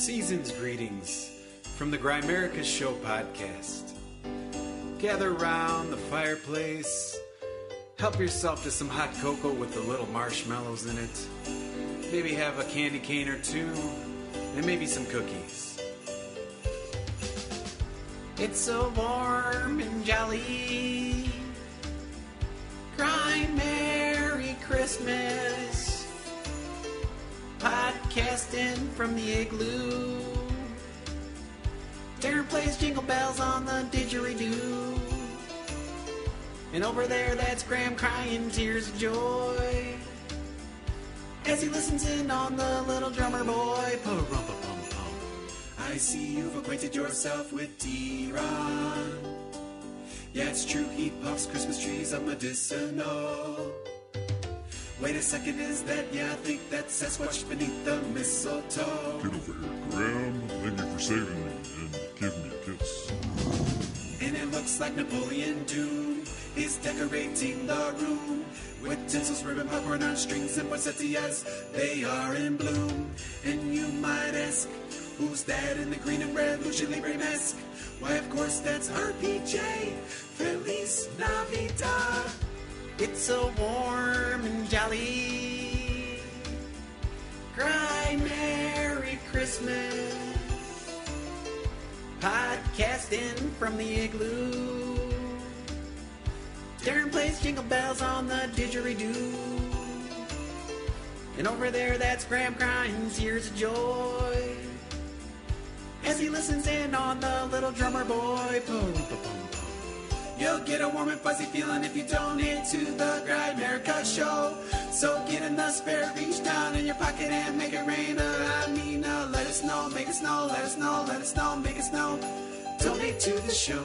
Season's greetings from the Grimerica Show podcast. Gather around the fireplace, help yourself to some hot cocoa with the little marshmallows in it, maybe have a candy cane or two, and maybe some cookies. It's so warm and jolly. Cry Merry Christmas. Podcasting from the igloo. Darren plays jingle bells on the didgeridoo. And over there, that's Graham crying tears of joy as he listens in on the little drummer boy. Pa-rum-pa-pum-pum. I see you've acquainted yourself with D-Ron. Yeah, it's true, he puffs Christmas trees up medicinal. Wait a second, is that? Yeah, I think that's Sasquatch beneath the mistletoe. Get over here, Graham. Thank you for saving me and give me a kiss. And it looks like Napoleon Doom is decorating the room with tinsels, ribbon, popcorn on strings, and poinsettias. They are in bloom. And you might ask, who's that in the green and red Lucha Libre mask? Why, of course, that's RPJ. Feliz Navidad. It's so warm and jolly. Cry Merry Christmas. Podcasting from the igloo. Darren plays jingle bells on the didgeridoo. And over there, that's Graham crying tears of joy as he listens in on the little drummer boy. You'll get a warm and fuzzy feeling if you donate to the Grimerica Show. So get in the spare, reach down in your pocket and make it rain. Let it snow, make it snow, let it snow, let it snow, make it snow. Donate to the show.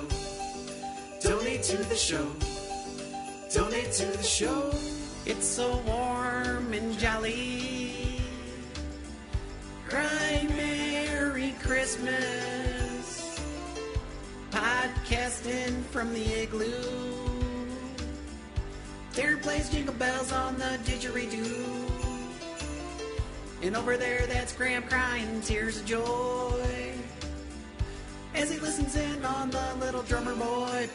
Donate to the show. Donate to the show. It's so warm and jolly. Cry Merry Christmas. Podcasting from the igloo. Darren plays jingle bells on the didgeridoo. And over there, that's Graham crying tears of joy as he listens in on the little drummer boy.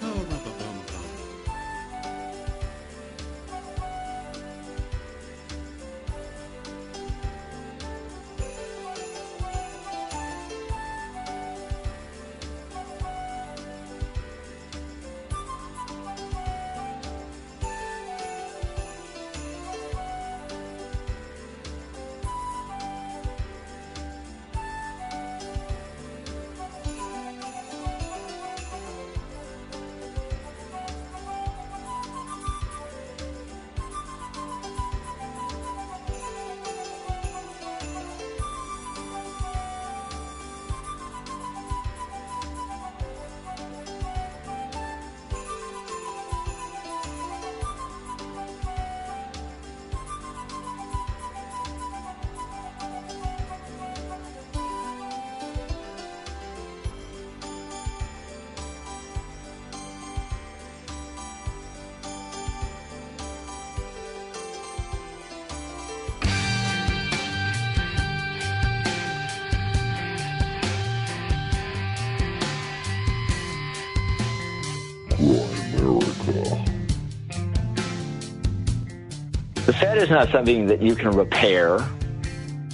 The Fed is not something that you can repair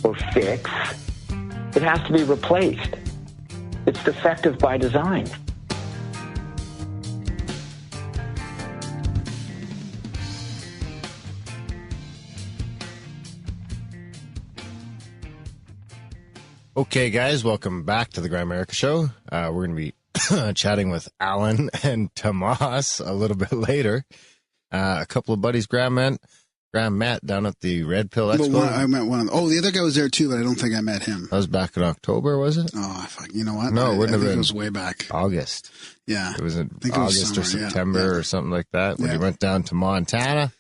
or fix. It has to be replaced. It's defective by design. Okay, guys, welcome back to the Grimerica Show. We're going to be chatting with Alan and Tamas a little bit later. A couple of buddies, Graham met down at the Red Pill Expo. I met one of them. Oh, the other guy was there too, but I don't think I met him. That was back in October, was it? Oh, fuck. You know what? No, it wouldn't have been. It was way back. August. Yeah. It was in August or September or something like that when he went down to Montana.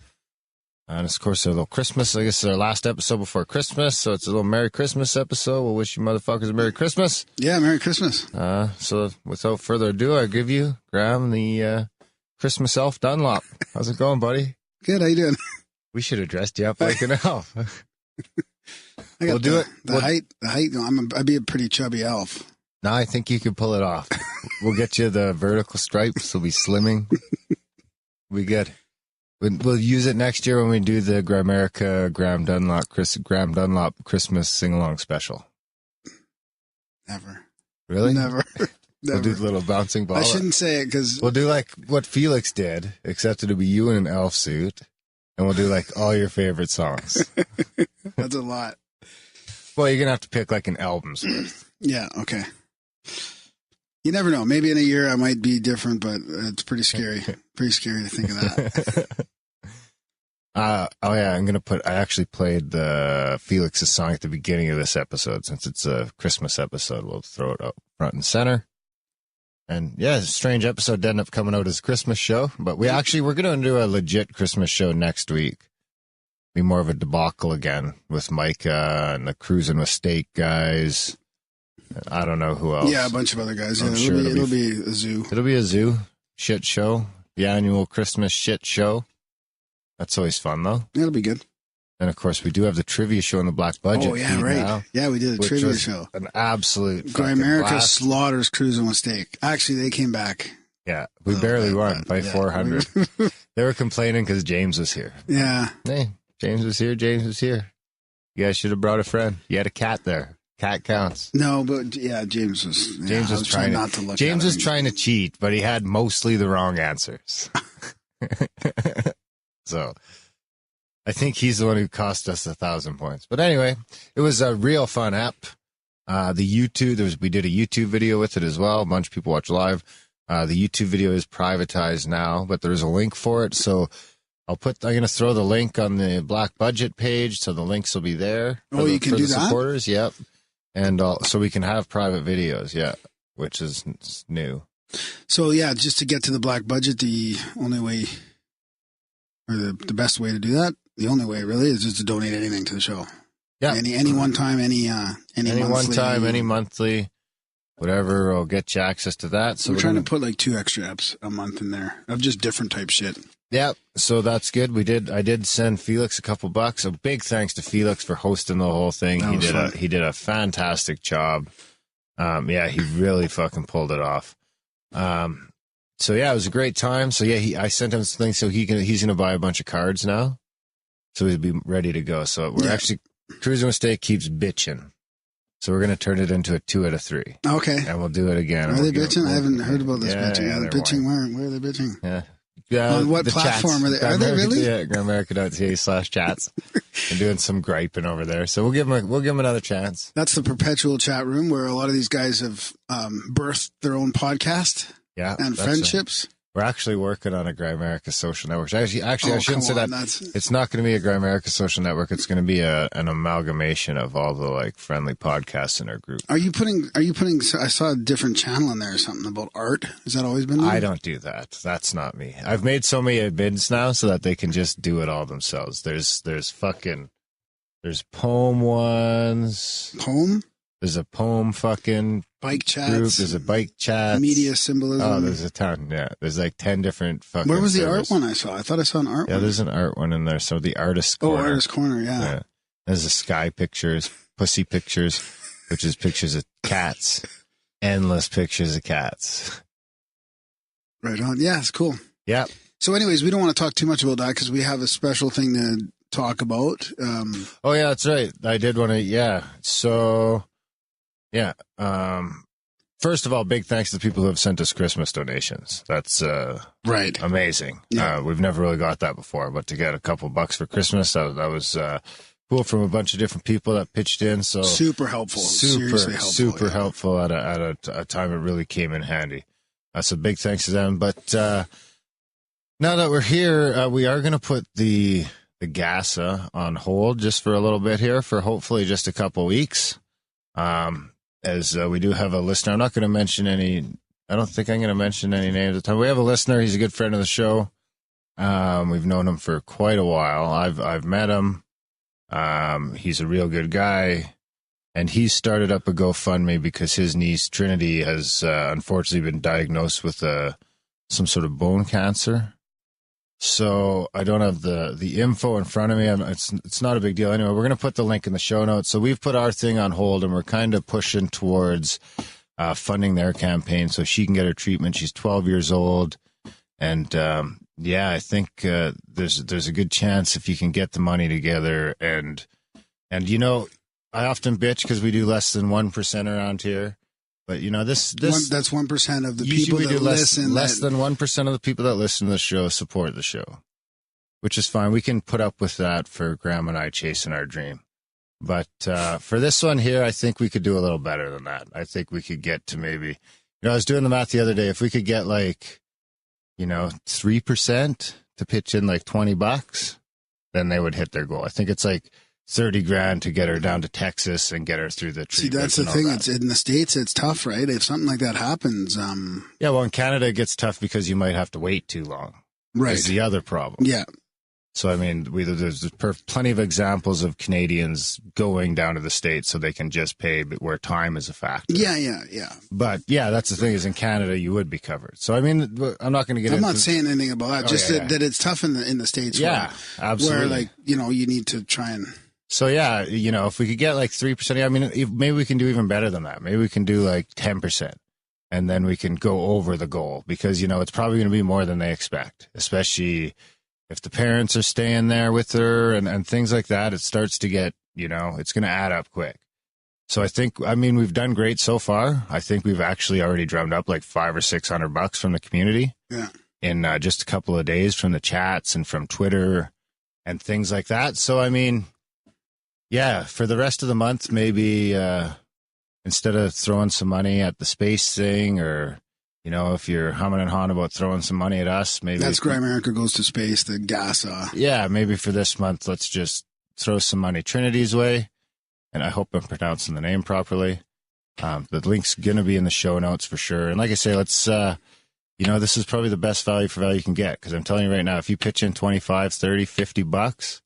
And, of course, a little Christmas. I guess it's our last episode before Christmas, so it's a little Merry Christmas episode. We'll wish you motherfuckers a Merry Christmas. Yeah, Merry Christmas. So without further ado, I give you, Graham, the Christmas elf Dunlop. How's it going, buddy? Good. How you doing? We should have dressed you up like an elf. I got We'll do it. The height. I'd be a pretty chubby elf. No, I think you can pull it off. We'll get you the vertical stripes. We'll be slimming. We good. We'll use it next year when we do the Grimerica Graham Dunlop Christmas sing-along special. Never. Really? Never. We'll do the little bouncing ball. I shouldn't say it because We'll do like what Felix did, except it'll be you in an elf suit, and we'll do like all your favorite songs. that's a lot. Well, you're gonna have to pick like an album's worth. Yeah. Okay. You never know. Maybe in a year I might be different, but it's pretty scary. Pretty scary to think of that. Oh yeah, I actually played the Felix's song at the beginning of this episode. Since it's a Christmas episode, we'll throw it up front and center. And yeah, it's a strange episode to end up coming out as a Christmas show, but we're going to do a legit Christmas show next week. Be more of a debacle again with Micah and the Cruising with Steak guys. I don't know who else. Yeah, a bunch of other guys. I'm Yeah, sure it'll be a zoo. It'll be a zoo shit show, the annual Christmas shit show. That's always fun, though. It'll be good. And, of course, we do have the trivia show in the Black Budget. Oh, yeah, feed right. now, Yeah, we did a which trivia was show. An absolute fucking Grimerica blast. slaughters Cruising with Steak. Actually, they came back. Yeah, we barely won by yeah. 400. They were complaining because James was here. Yeah. Hey, James was here. You guys should have brought a friend. You had a cat there. Cat counts. No, but yeah, James was. Yeah, James was trying not to look. James at was him. trying to cheat, but he had mostly the wrong answers. So, I think he's the one who cost us 1,000 points. But anyway, it was a real fun app. The YouTube, we did a YouTube video with it as well. A bunch of people watch live. The YouTube video is privatized now, but there's a link for it. So I'm going to throw the link on the Black Budget page. So the links will be there. Oh, you can do that? Supporters. Yep. And so we can have private videos. Yeah. Which is new. So yeah, just to get to the Black Budget, the only way, or the best way to do that, the only way really is just to donate anything to the show. Yeah. Any one time, any monthly, one time, any monthly, whatever will get you access to that. So we're trying to put like 2 extra apps a month in there of just different type shit. Yeah, so that's good. I did send Felix a couple bucks. A big thanks to Felix for hosting the whole thing. He did a fantastic job. Yeah, he really fucking pulled it off. So yeah, it was a great time. So yeah, I sent him something so he's gonna buy a bunch of cards now. So he'll be ready to go. So we're actually Cruising with Steak keeps bitching. So we're gonna turn it into a 2 out of 3. Okay. And we'll do it again. Are they bitching? I haven't heard about this bitching. Yeah, Are they bitching? Where are they bitching? Yeah. On what platform are they? Are they really? Yeah, Grimerica.ca/chats. I'm doing some griping over there, so we'll give them another chance. That's the perpetual chat room where a lot of these guys have birthed their own podcast. Yeah, and friendships. We're actually working on a Grimerica social network. Actually, I shouldn't say that. It's not going to be a Grimerica social network. It's going to be an amalgamation of all the like friendly podcasts in our group. Are you putting? I saw a different channel in there or something about art. Has that always been there? I don't do that. That's not me. I've made so many admins now so that they can just do it all themselves. There's poem ones. Poem? There's a poem fucking bike chats. Group. There's a bike chat. Media symbolism. Oh, there's a ton. Yeah. There's like 10 different fucking. Where was the servers. art one I saw? I thought I saw an art one. Yeah, there's an art one in there. So the artist corner. Oh, artist corner. Yeah. There's the sky pictures, pussy pictures, which is pictures of cats. Endless pictures of cats. Right on. Yeah, it's cool. Yeah. So anyways, we don't want to talk too much about that because we have a special thing to talk about. Oh, yeah, that's right. I did want to. Yeah. So, yeah. First of all, big thanks to the people who have sent us Christmas donations. That's right. Amazing. Yeah. We've never really got that before, but to get a couple bucks for Christmas, that was cool from a bunch of different people that pitched in. So super helpful. Seriously helpful. Super helpful at a time it really came in handy. So big thanks to them. But now that we're here, we are going to put the GASA on hold just for a little bit here for hopefully just a couple weeks. As we do have a listener. I'm not going to mention any. I don't think I'm going to mention any names at the time. We have a listener. He's a good friend of the show. We've known him for quite a while. I've met him. He's a real good guy. And he started up a GoFundMe because his niece, Trinity, has unfortunately been diagnosed with some sort of bone cancer. So I don't have the info in front of me. It's not a big deal. Anyway, we're going to put the link in the show notes. So we've put our thing on hold, and we're kind of pushing towards funding their campaign so she can get her treatment. She's 12 years old. And I think there's a good chance if you can get the money together. And I often bitch because we do less than 1% around here. But, that's 1% of the people that listen. Less than 1% of the people that listen to the show support the show, which is fine. We can put up with that for Graham and I chasing our dream. But for this one here, I think we could do a little better than that. I think we could get to maybe, I was doing the math the other day. If we could get 3% to pitch in $20, then they would hit their goal. I think it's $30,000 to get her down to Texas and get her through the treatment. See, that's the thing. It's in the States, it's tough, right? If something like that happens, yeah, well, in Canada, it gets tough because you might have to wait too long. Right. Is the other problem. Yeah. So, there's plenty of examples of Canadians going down to the States so they can just pay where time is a factor. Yeah. But, that's the thing is in Canada, you would be covered. So, I'm not going to get I'm not saying anything about that. That it's tough in the States. Yeah, absolutely. Where, you need to try and... So, if we could get 3%, maybe we can do even better than that. Maybe we can do 10%. And then we can go over the goal because, it's probably going to be more than they expect, especially if the parents are staying there with her and things like that. It starts to get, it's going to add up quick. So I think, we've done great so far. I think we've actually already drummed up $500 or $600 from the community. Yeah. In just a couple of days from the chats and from Twitter and things like that. So, for the rest of the month, maybe instead of throwing some money at the space thing or, if you're humming and hawing about throwing some money at us, maybe... That's Grimerica Goes to Space, the gas. Yeah, maybe for this month, let's just throw some money Trinity's way. And I hope I'm pronouncing the name properly. The link's going to be in the show notes for sure. And like I say, let's... this is probably the best value for value you can get. Because I'm telling you right now, if you pitch in $25, $30, $50...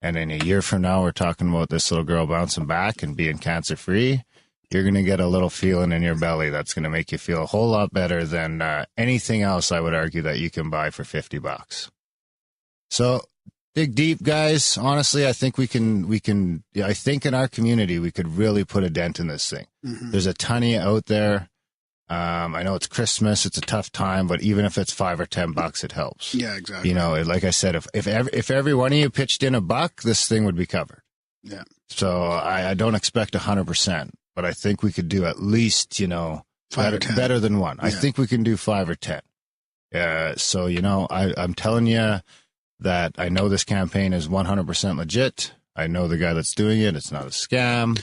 and in a year from now, we're talking about this little girl bouncing back and being cancer-free, you're going to get a little feeling in your belly that's going to make you feel a whole lot better than anything else, I would argue, that you can buy for $50. So dig deep, guys. Honestly, I think we can. I think in our community, we could really put a dent in this thing. Mm-hmm. There's a ton of you out there. I know it's Christmas. It's a tough time, but even if it's $5 or $10, it helps. Yeah, exactly. Like I said, if every one of you pitched in $1, this thing would be covered. Yeah. So I don't expect 100%, but I think we could do at least, better than one. Yeah. I think we can do 5 or 10. So, I'm telling you that I know this campaign is 100% legit. I know the guy that's doing it. It's not a scam.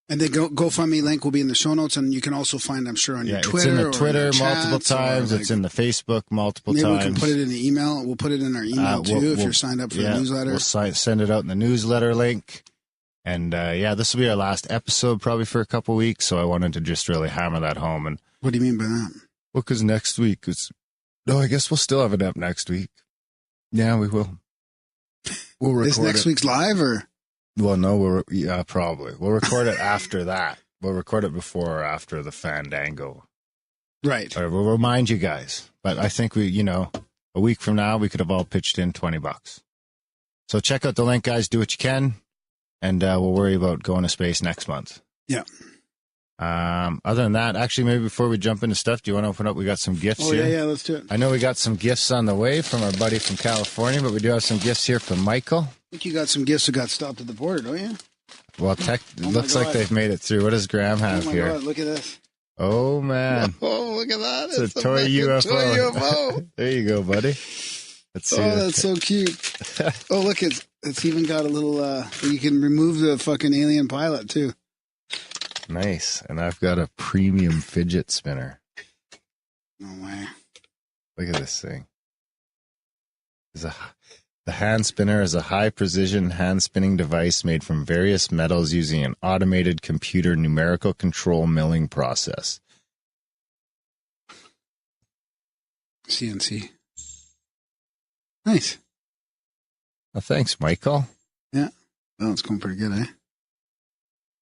And the GoFundMe link will be in the show notes, and you can also find, I'm sure, on your Twitter. It's in the Twitter multiple times. It's in the Facebook multiple times. Maybe we can put it in the email. We'll put it in our email, too, if you're signed up for the newsletter. We'll send it out in the newsletter link. And, this will be our last episode probably for a couple weeks, so I wanted to just really hammer that home. And what do you mean by that? Well, because next week I guess we'll still have it up next week. Yeah, we will. We'll record Is next week's live, or...? Well, no, probably. We'll record it after that. We'll record it before or after the Fandango. Right. Or we'll remind you guys. But I think a week from now, we could have all pitched in $20. So check out the link, guys. Do what you can. And we'll worry about going to space next month. Yeah. Other than that, actually, maybe before we jump into stuff, do you want to open up? We got some gifts here. Yeah, let's do it. I know we got some gifts on the way from our buddy from California, but we do have some gifts here from Michael. I think you got some gifts that got stopped at the border, don't you? Well, it looks like they've made it through. What does Graham have here? God, look at this. Oh, man. Oh, look at that. It's a toy UFO. Toy UFO. There you go, buddy. Let's see. Oh, that's so cute. Oh, look, it's even got a little, you can remove the fucking alien pilot, too. Nice. And I've got a premium fidget spinner. No way. Look at this thing. The hand spinner is a high-precision hand-spinning device made from various metals using an automated computer numerical control milling process. CNC. Nice. Well, thanks, Michael. Yeah. Well, it's going pretty good, eh?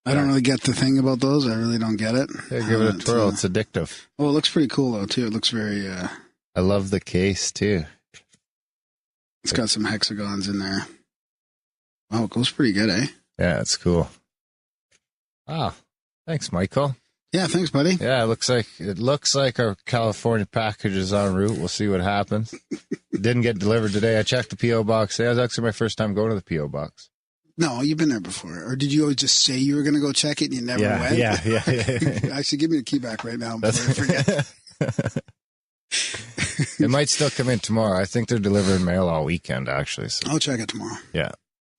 I don't really get the thing about those. I really don't get it. Yeah, give it a twirl. It's addictive. Oh, it looks pretty cool, though, too. It looks very... I love the case, too. It's got some hexagons in there. Wow, it goes pretty good, eh? Yeah, it's cool. Wow. Thanks, Michael. Yeah, thanks, buddy. Yeah, it looks like our California package is en route. We'll see what happens. It didn't get delivered today. I checked the P.O. box. That was actually my first time going to the P.O. box. No, you've been there before. Or did you always just say you were going to go check it and you never went? Yeah. Actually, give me the key back right now before I forget. It might still come in tomorrow. I think they're delivering mail all weekend, actually. So. I'll check it tomorrow. Yeah.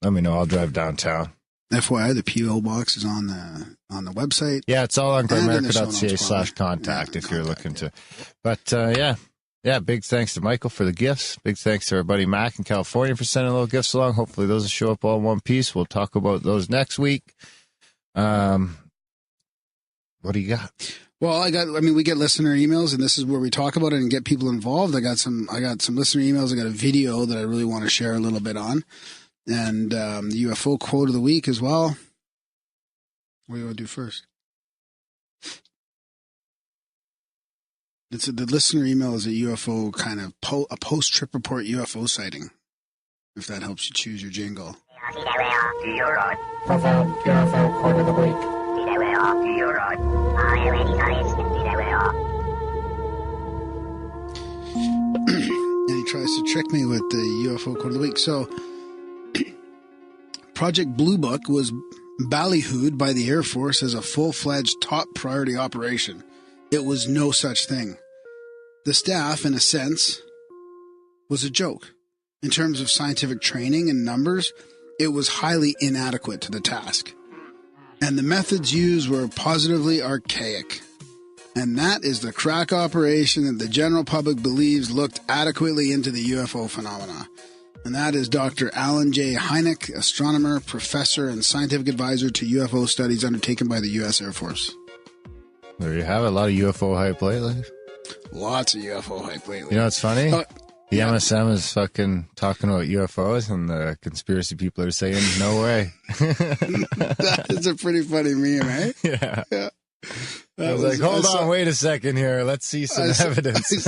Let me know. I'll drive downtown. FYI, the P.O. box is on the website. Yeah, it's all on grimerica.ca/contact if you're looking to. But, yeah, big thanks to Michael for the gifts. Big thanks to our buddy Mac in California for sending little gifts along. Hopefully those will show up all in one piece. We'll talk about those next week. What do you got? Well, we get listener emails, and this is where we talk about it and get people involved. I got some listener emails. I got a video that I really want to share a little bit on. And the UFO quote of the week as well. What do you want to do first? The listener email is a UFO kind of a post-trip report UFO sighting, if that helps you choose your jingle. UFO quote of the week. And he tries to trick me with the UFO quote of the week. So, Project Blue Book was ballyhooed by the Air Force as a full-fledged top priority operation. It was no such thing. The staff, in a sense, was a joke. In terms of scientific training and numbers, it was highly inadequate to the task. And the methods used were positively archaic. And that is the crack operation that the general public believes looked adequately into the UFO phenomena. And that is Dr. Alan J. Hynek, astronomer, professor, and scientific advisor to UFO studies undertaken by the U.S. Air Force. There you have it. A lot of UFO hype lately. Lots of UFO hype lately. You know what's funny? The yeah. MSM is fucking talking about UFOs, and the conspiracy people are saying, no way. That is a pretty funny meme, eh? Yeah. I was like, hold on, wait a second here. Let's see some evidence.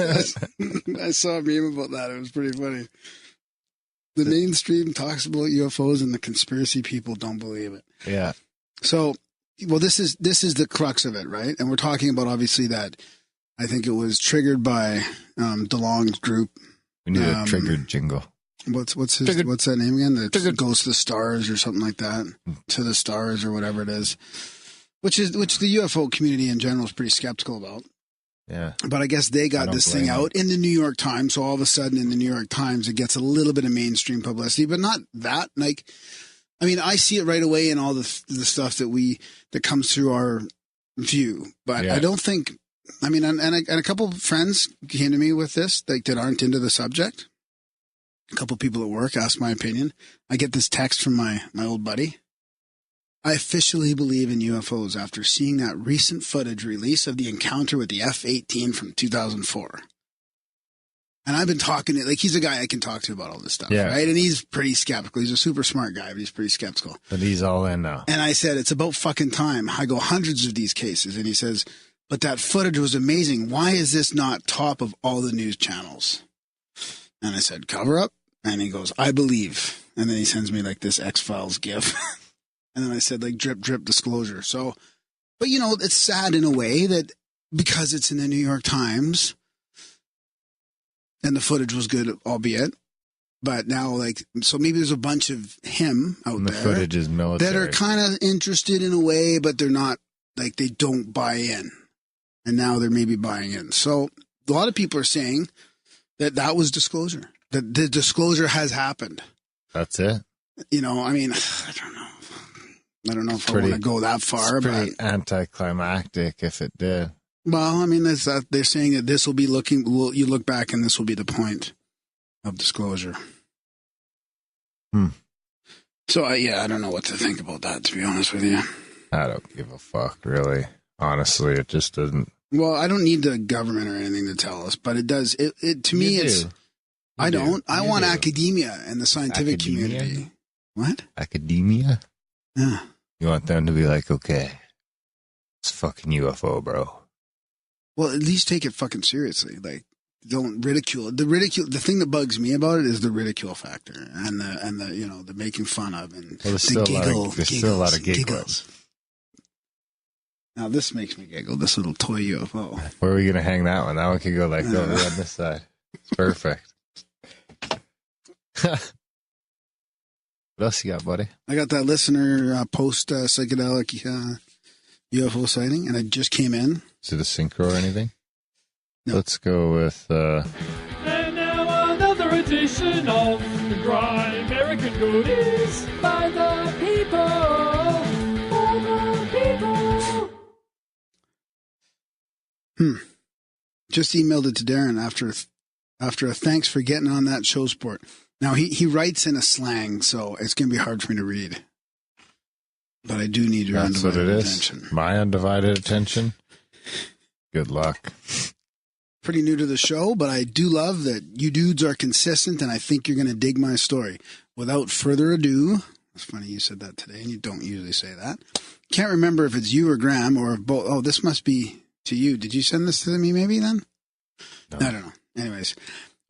I saw a meme about that. It was pretty funny. The mainstream talks about UFOs and the conspiracy people don't believe it. Yeah. So, well, this is the crux of it, right? And we're talking about obviously that I think it was triggered by DeLong's group. We need a triggered jingle. What's that name again? The Goes to the Stars or something like that. To the Stars or whatever it is. Which the UFO community in general is pretty skeptical about. Yeah. But I guess they got this thing out in the New York Times. So all of a sudden in the New York Times, it gets a little bit of mainstream publicity, but not that. Like, I mean, I see it right away in all the stuff that comes through our view, but I don't think, I mean, and a couple of friends came to me with this, like that aren't into the subject. A couple of people at work asked my opinion. I get this text from my old buddy. I officially believe in UFOs after seeing that recent footage release of the encounter with the F-18 from 2004. And I've been talking to, like, he's a guy I can talk to about all this stuff, right? And he's pretty skeptical. He's a super smart guy, but he's pretty skeptical. But he's all in now. And I said, it's about fucking time. I go hundreds of these cases. And he says, but that footage was amazing. Why is this not top of all the news channels? And I said, cover up. And he goes, I believe. And then he sends me like this X-Files gif. And then I said, like, drip, drip disclosure. So, but, you know, it's sad in a way that because it's in the New York Times and the footage was good, albeit, but now, like, so maybe there's a bunch of him out there. The footage is military. That are kind of interested in a way, but they're not, like, they don't buy in. And now they're maybe buying in. So a lot of people are saying that was disclosure, that the disclosure has happened. That's it. You know, I mean, I don't know. I don't know if I want to go that far. It's pretty anticlimactic if it did. Well, I mean, they're saying that this will be you look back and this will be the point of disclosure. So, I don't know what to think about that, to be honest with you. I don't give a fuck, really. Honestly, it just doesn't. Well, I don't need the government or anything to tell us, but it does. To me, it's. I don't. I want academia and the scientific community. What? Academia? Yeah. You want them to be like, okay, it's fucking UFO, bro. Well, at least take it fucking seriously. Like, don't ridicule it. The thing that bugs me about it is the ridicule factor and the the making fun of and Well, there's the still a lot of giggles. Now this makes me giggle. This little toy UFO. Where are we gonna hang that one? That one can go like over on this side. It's perfect. What else you got, buddy? I got that listener post psychedelic UFO sighting, and it just came in. Is it a synchro or anything? No. Let's go with. And now another edition of the Grimerica Goodies by the people, for the people. Just emailed it to Darren after a thanks for getting on that show sport. Now he writes in a slang, so it's gonna be hard for me to read. But I do need your undivided attention. My undivided attention. Good luck. Pretty new to the show, but I do love that you dudes are consistent, and I think you're going to dig my story. Without further ado, it's funny you said that today, and you don't usually say that. Can't remember if it's you or Graham, or if both. Oh, this must be to you. Did you send this to me maybe then? No. I don't know. Anyways,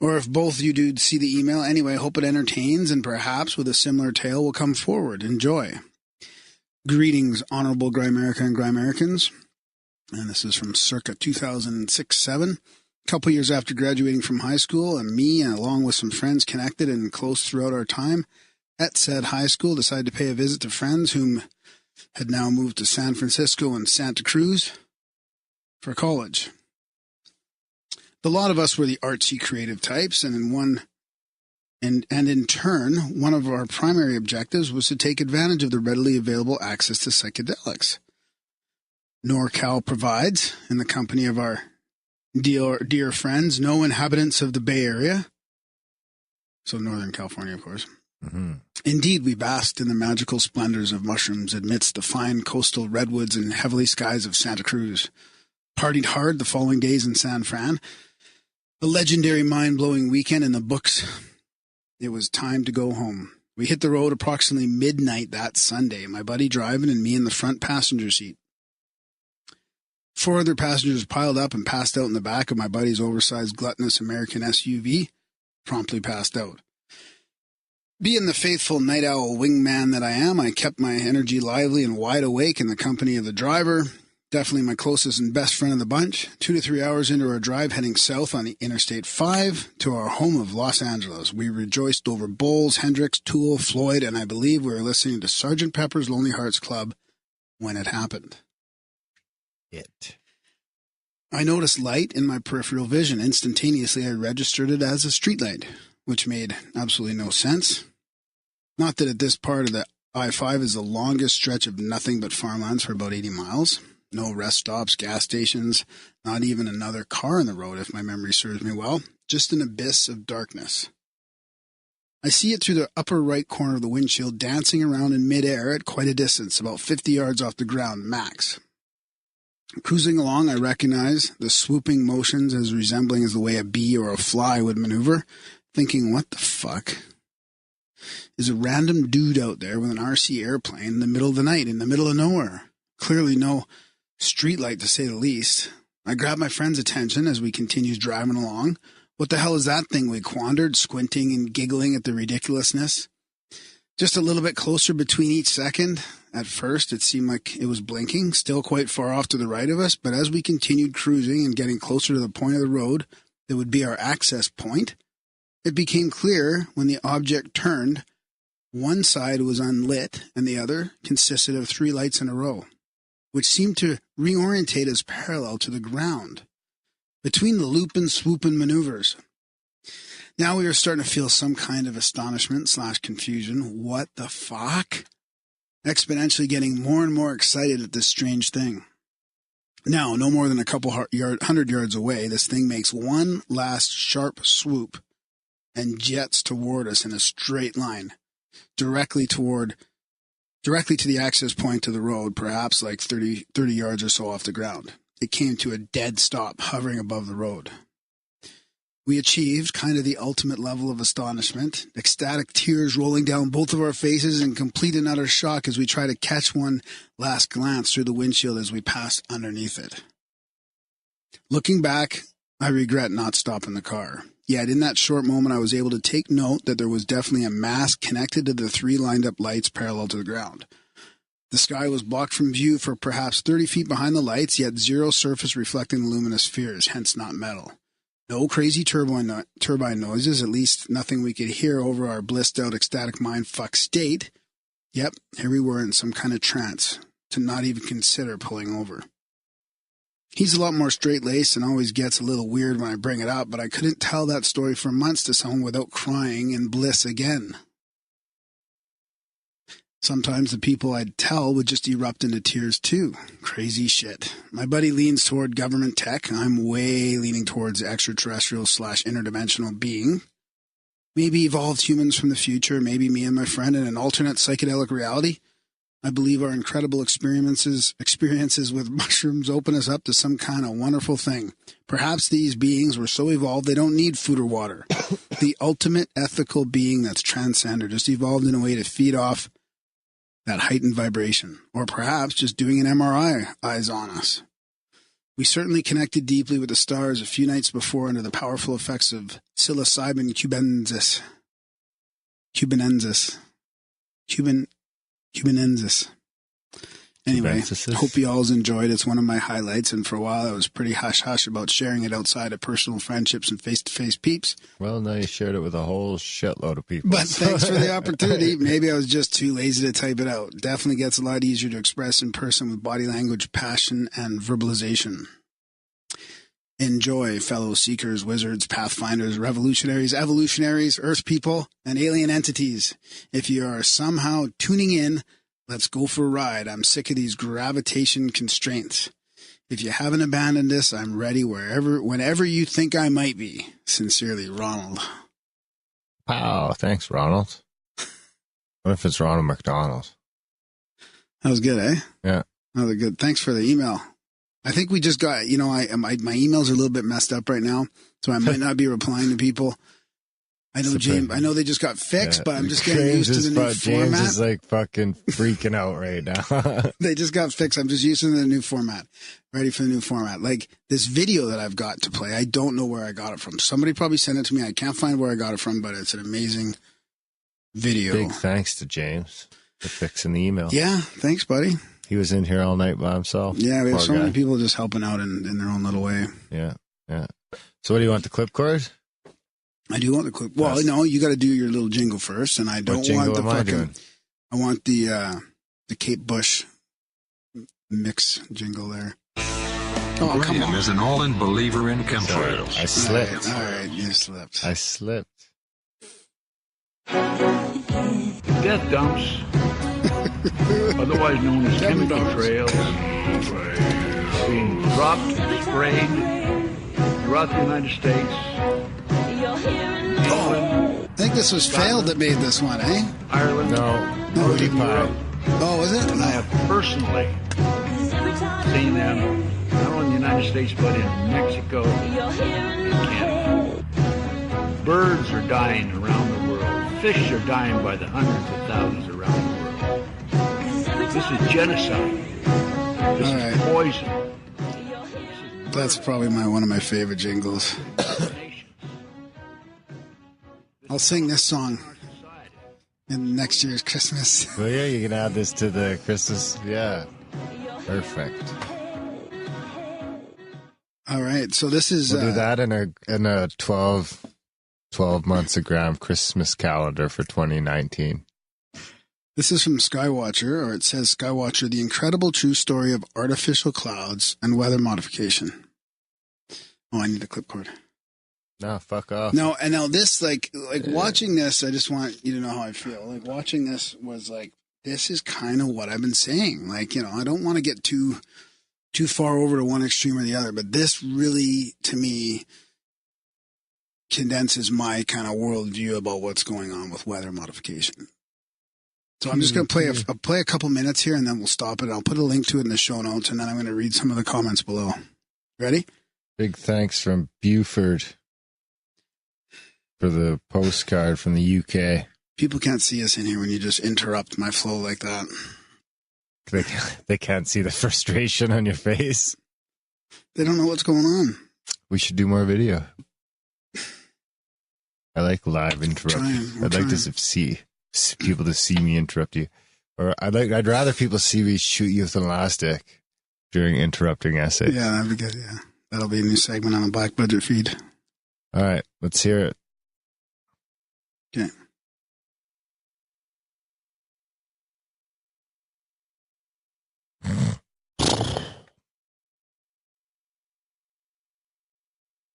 or if both you dudes see the email. Anyway, hope it entertains, and perhaps with a similar tale will come forward. Enjoy. Greetings, Honorable Grimerica and Grimericans. And this is from circa 2006-07. A couple years after graduating from high school, and me, and along with some friends connected and close throughout our time at said high school, decided to pay a visit to friends whom had now moved to San Francisco and Santa Cruz for college. The lot of us were the artsy, creative types, and in turn, one of our primary objectives was to take advantage of the readily available access to psychedelics NorCal provides, in the company of our dear friends, no inhabitants of the Bay Area. So Northern California, of course. Mm-hmm. Indeed, we basked in the magical splendors of mushrooms amidst the fine coastal redwoods and heavenly skies of Santa Cruz. Partied hard the following days in San Fran. A legendary, mind-blowing weekend in the books. It was time to go home. We hit the road approximately midnight that Sunday, my buddy driving and me in the front passenger seat. 4 other passengers piled up and passed out in the back of my buddy's oversized, gluttonous American SUV, promptly passed out. Being the faithful night owl wingman that I am, I kept my energy lively and wide awake in the company of the driver, definitely my closest and best friend of the bunch. 2 to 3 hours into our drive heading south on the Interstate 5 to our home of Los Angeles, we rejoiced over Bowles, Hendrix, Tool, Floyd, and I believe we were listening to Sgt. Pepper's Lonely Hearts Club when it happened. I noticed light in my peripheral vision. Instantaneously, I registered it as a streetlight, which made absolutely no sense. Not that at this part of the I-5 is the longest stretch of nothing but farmlands for about 80 miles. No rest stops, gas stations, not even another car on the road, if my memory serves me well. Just an abyss of darkness. I see it through the upper right corner of the windshield, dancing around in midair at quite a distance, about 50 yards off the ground, max. Cruising along, I recognize the swooping motions as resembling as the way a bee or a fly would maneuver, thinking, what the fuck? Is a random dude out there with an RC airplane in the middle of the night, in the middle of nowhere? Clearly no streetlight, to say the least. I grabbed my friend's attention as we continued driving along. What the hell is that thing? We quandered, squinting and giggling at the ridiculousness. Just a little bit closer between each second. At first, it seemed like it was blinking, still quite far off to the right of us, but as we continued cruising and getting closer to the point of the road that would be our access point, it became clear when the object turned, one side was unlit and the other consisted of 3 lights in a row, which seemed to reorientate us parallel to the ground. Between the loop and swooping maneuvers, now we were starting to feel some kind of astonishment/confusion. What the fuck? Exponentially getting more and more excited at this strange thing. Now, no more than a couple 100 yards away, this thing makes one last sharp swoop and jets toward us in a straight line, directly to the access point to the road, perhaps like 30 yards or so off the ground. It came to a dead stop, hovering above the road. We achieved kind of the ultimate level of astonishment, ecstatic tears rolling down both of our faces in complete and utter shock as we try to catch one last glance through the windshield as we passed underneath it. Looking back I regret not stopping the car. Yet in that short moment, I was able to take note that there was definitely a mast connected to the 3 lined up lights parallel to the ground. The sky was blocked from view for perhaps 30 feet behind the lights, yet zero surface reflecting the luminous spheres, hence not metal. No crazy turbine noises, at least nothing we could hear over our blissed out ecstatic mindfuck state. Yep, here we were in some kind of trance, to not even consider pulling over. He's a lot more straight-laced and always gets a little weird when I bring it up, but I couldn't tell that story for months to someone without crying in bliss again. Sometimes the people I'd tell would just erupt into tears too. Crazy shit. My buddy leans toward government tech. I'm way leaning towards extraterrestrial/interdimensional being. Maybe evolved humans from the future, maybe me and my friend in an alternate psychedelic reality. I believe our incredible experiences with mushrooms open us up to some kind of wonderful thing. Perhaps these beings were so evolved they don't need food or water. The ultimate ethical being that's transcendent, just evolved in a way to feed off that heightened vibration. Or perhaps just doing an MRI eyes on us. We certainly connected deeply with the stars a few nights before under the powerful effects of psilocybin cubanensis. Anyway, hope you all enjoyed. It's one of my highlights, and for a while I was pretty hush-hush about sharing it outside of personal friendships and face-to-face peeps. Well, now you shared it with a whole shitload of people. But thanks for the opportunity. Maybe I was just too lazy to type it out. Definitely gets a lot easier to express in person with body language, passion, and verbalization. Enjoy, fellow seekers, wizards, pathfinders, revolutionaries, evolutionaries, earth people, and alien entities. If you are somehow tuning in, let's go for a ride. I'm sick of these gravitation constraints. If you haven't abandoned this, I'm ready whenever you think I might be. Sincerely, Ronald. Wow, thanks, Ronald. What if it's Ronald McDonald? That was good, eh? Yeah. That was good. Thanks for the email. I think we just got, my emails are a little bit messed up right now, so I might not be replying to people. I know, James, I know they just got fixed, but I'm just getting used to the new format. James is like fucking freaking out right now. They just got fixed. I'm just used to the new format. Ready for the new format. Like this video that I've got to play, I don't know where I got it from. Somebody probably sent it to me. I can't find where I got it from, but it's an amazing video. Big thanks to James for fixing the email. Yeah, thanks, buddy. He was in here all night by himself. Yeah, we have so many people just helping out in their own little way. Yeah, yeah. So what do you want, the clip cord? I do want the clip. Well, no, you got to do your little jingle first, and I don't want the fucking. I want the Kate Bush mix jingle there. Oh, come on! Is an all-in believer in chemtrails. I slipped. All right, you slipped. I slipped. Death dumps, otherwise known as chemical trails, being dropped, sprayed throughout the United States. Oh, I think this was Failed that made this one, eh? Ireland. No, it didn't. Oh, was it? And I have personally seen them not only in the United States but in Mexico and Canada. Birds are dying around the world. Fish are dying by the hundreds of thousands around the world. This is genocide. This is poison. That's probably one of my favorite jingles. I'll sing this song in next year's Christmas. Well, yeah, you can add this to the Christmas. Yeah. Perfect. All right. So this is... We'll do that in a 12 months of Graham Christmas calendar for 2019. This is from Skywatcher, or it says Skywatcher, the incredible true story of artificial clouds and weather modification. Oh, I need a clipboard. No, fuck off. No, and now this, like watching this, I just want you to know how I feel. Like watching this was like, this is kind of what I've been saying. Like, I don't want to get too far over to one extreme or the other, but this really, to me, condenses my kind of worldview about what's going on with weather modification. So I'm just going to play a couple minutes here, and then we'll stop it. I'll put a link to it in the show notes, and then I'm going to read some of the comments below. Ready? Big thanks from Buford for the postcard from the UK. People can't see us in here when you just interrupt my flow like that. They can't see the frustration on your face. They don't know what's going on. We should do more video. I like live interruptions. I'd like to see people to see me interrupt you. Or I'd rather people see me shoot you with an elastic during interrupting essays. Yeah, that'd be good. Yeah, that'll be a new segment on the Black Budget feed. All right, let's hear it. Okay.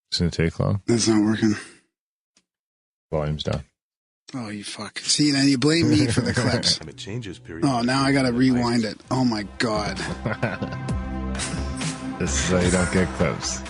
It's gonna take long. That's not working. Volume's down. Oh, you fuck. See, now you blame me for the clips. Oh, now I gotta rewind it. Oh my God. This is why you don't get clips.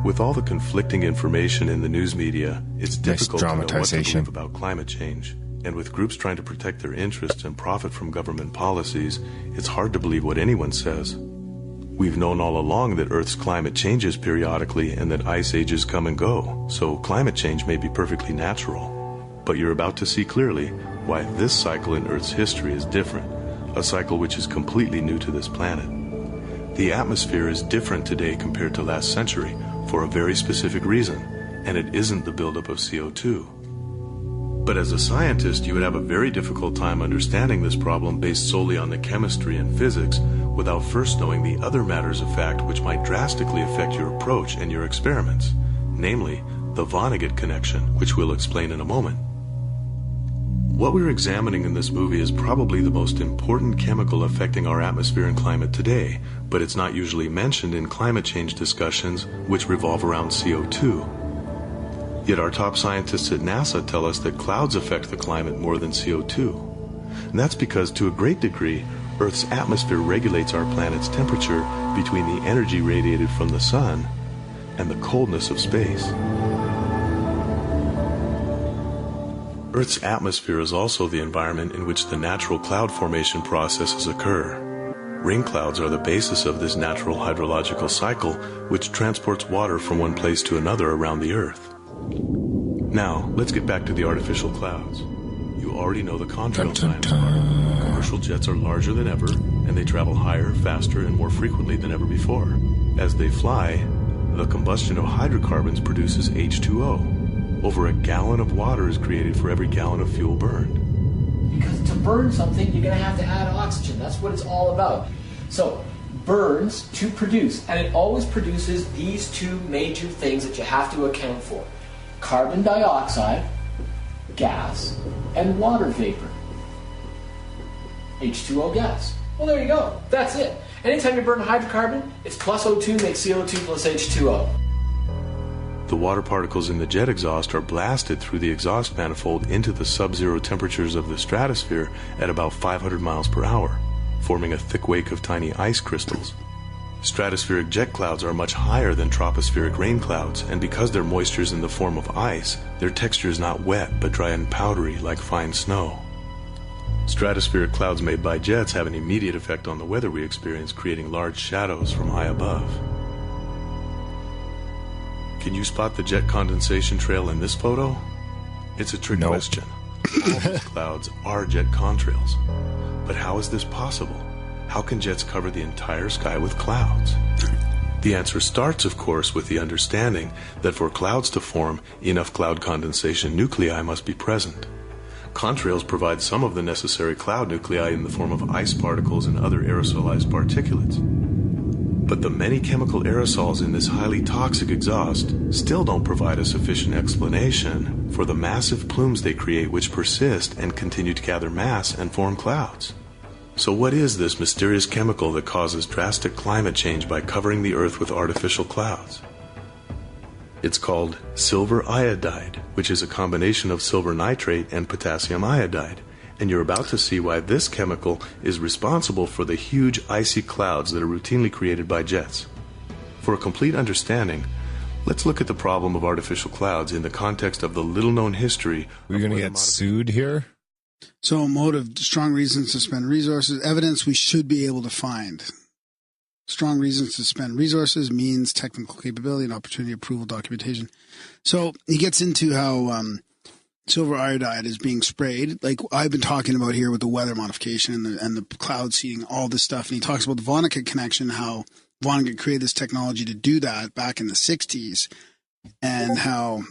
With all the conflicting information in the news media, it's difficult to know what to believe about climate change. And with groups trying to protect their interests and profit from government policies, it's hard to believe what anyone says. We've known all along that Earth's climate changes periodically and that ice ages come and go, so climate change may be perfectly natural. But you're about to see clearly why this cycle in Earth's history is different, a cycle which is completely new to this planet. The atmosphere is different today compared to last century for a very specific reason, and it isn't the buildup of CO2. But as a scientist, you would have a very difficult time understanding this problem based solely on the chemistry and physics without first knowing the other matters of fact which might drastically affect your approach and your experiments, namely the Vonnegut connection, which we'll explain in a moment. What we're examining in this movie is probably the most important chemical affecting our atmosphere and climate today, but it's not usually mentioned in climate change discussions which revolve around CO2. Yet our top scientists at NASA tell us that clouds affect the climate more than CO2. And that's because, to a great degree, Earth's atmosphere regulates our planet's temperature between the energy radiated from the sun and the coldness of space. Earth's atmosphere is also the environment in which the natural cloud formation processes occur. Rain clouds are the basis of this natural hydrological cycle, which transports water from one place to another around the Earth. Now, let's get back to the artificial clouds. You already know the contrail science part. Commercial jets are larger than ever, and they travel higher, faster, and more frequently than ever before. As they fly, the combustion of hydrocarbons produces H2O. Over a gallon of water is created for every gallon of fuel burned. Because to burn something, you're going to have to add oxygen. That's what it's all about. So, burns to produce, and it always produces these two major things that you have to account for. Carbon dioxide, gas, and water vapor. H2O gas. Well, there you go. That's it. Anytime you burn a hydrocarbon, it's plus O2 makes CO2 plus H2O. The water particles in the jet exhaust are blasted through the exhaust manifold into the sub-zero temperatures of the stratosphere at about 500 miles per hour, forming a thick wake of tiny ice crystals. Stratospheric jet clouds are much higher than tropospheric rain clouds, and because their moisture is in the form of ice, their texture is not wet but dry and powdery like fine snow. Stratospheric clouds made by jets have an immediate effect on the weather we experience, creating large shadows from high above. Can you spot the jet condensation trail in this photo? It's a trick question. All these clouds are jet contrails. But how is this possible? How can jets cover the entire sky with clouds? The answer starts, of course, with the understanding that for clouds to form, enough cloud condensation nuclei must be present. Contrails provide some of the necessary cloud nuclei in the form of ice particles and other aerosolized particulates. But the many chemical aerosols in this highly toxic exhaust still don't provide a sufficient explanation for the massive plumes they create, which persist and continue to gather mass and form clouds. So what is this mysterious chemical that causes drastic climate change by covering the Earth with artificial clouds? It's called silver iodide, which is a combination of silver nitrate and potassium iodide. And you're about to see why this chemical is responsible for the huge icy clouds that are routinely created by jets. For a complete understanding, let's look at the problem of artificial clouds in the context of the little-known history. We're going to get sued here? So, motive, strong reasons to spend resources, evidence we should be able to find. Strong reasons to spend resources, means, technical capability, and opportunity, approval, documentation. So, he gets into how silver iodide is being sprayed, like I've been talking about here with the weather modification and the cloud seeding, all this stuff. And he talks about the Vonnegut connection, how Vonnegut created this technology to do that back in the 60s, and how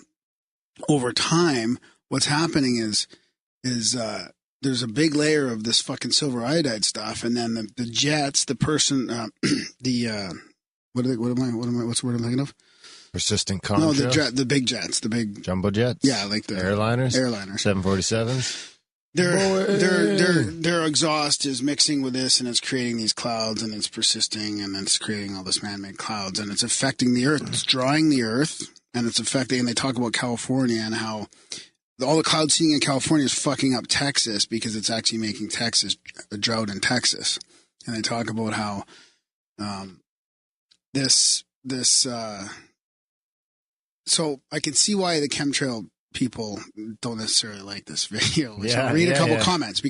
over time what's happening is there's a big layer of this fucking silver iodide stuff, and then the jets, the person, what's the word I'm thinking of? Persistent contrails? No, the big jets, the big jumbo jets. Yeah, like the airliners. 747s. Their exhaust is mixing with this, and it's creating these clouds, and it's persisting, and it's creating all this man-made clouds, and it's affecting the Earth. It's drawing the Earth, and it's affecting. And they talk about California and how all the cloud seeding in California is fucking up Texas because it's actually making Texas a drought in Texas. And they talk about how so I can see why the chemtrail people don't necessarily like this video. So I'll read a couple comments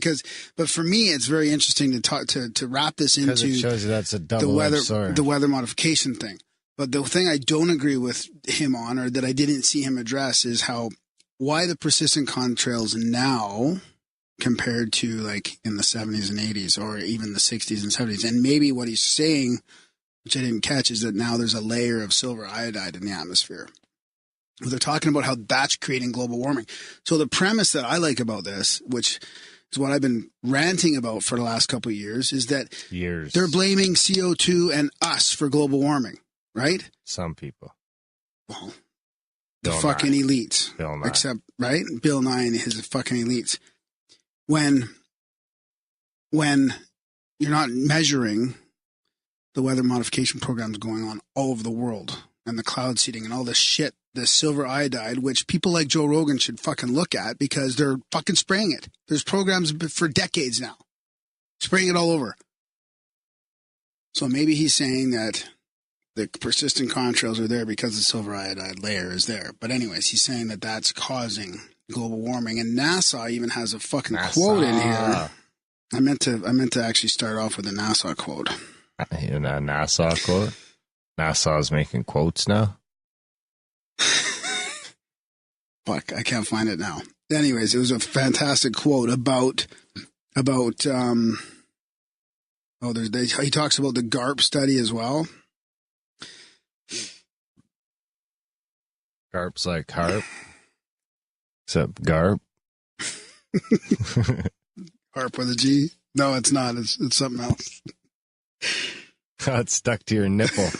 but for me, it's very interesting to talk to wrap this into it shows you that's a double-edged sword. The weather modification thing. But the thing I don't agree with him on, or that I didn't see him address, is why the persistent contrails now compared to like in the 70s and 80s, or even the 60s and 70s. And maybe what he's saying, which I didn't catch, is that now there's a layer of silver iodide in the atmosphere. They're talking about how that's creating global warming. So the premise that I like about this, which is what I've been ranting about for the last couple of years, is that they're blaming CO2 and us for global warming, right? Some people. Well, the fucking elites. Bill Nye. Except, right? Bill Nye and his fucking elites. When you're not measuring the weather modification programs going on all over the world, and the cloud seeding and all this shit, the silver iodide, which people like Joe Rogan should fucking look at because they're fucking spraying it. There's programs for decades now, spraying it all over. So maybe he's saying that the persistent contrails are there because the silver iodide layer is there. But anyways, he's saying that that's causing global warming. And NASA even has a fucking quote in here. I meant to actually start off with a NASA quote. In a NASA quote? NASA's making quotes now? Fuck, I can't find it now. Anyways, it was a fantastic quote about he talks about the GARP study as well. GARP's like harp, except GARP. Harp with a G? No, it's not. It's something else. It's stuck to your nipple.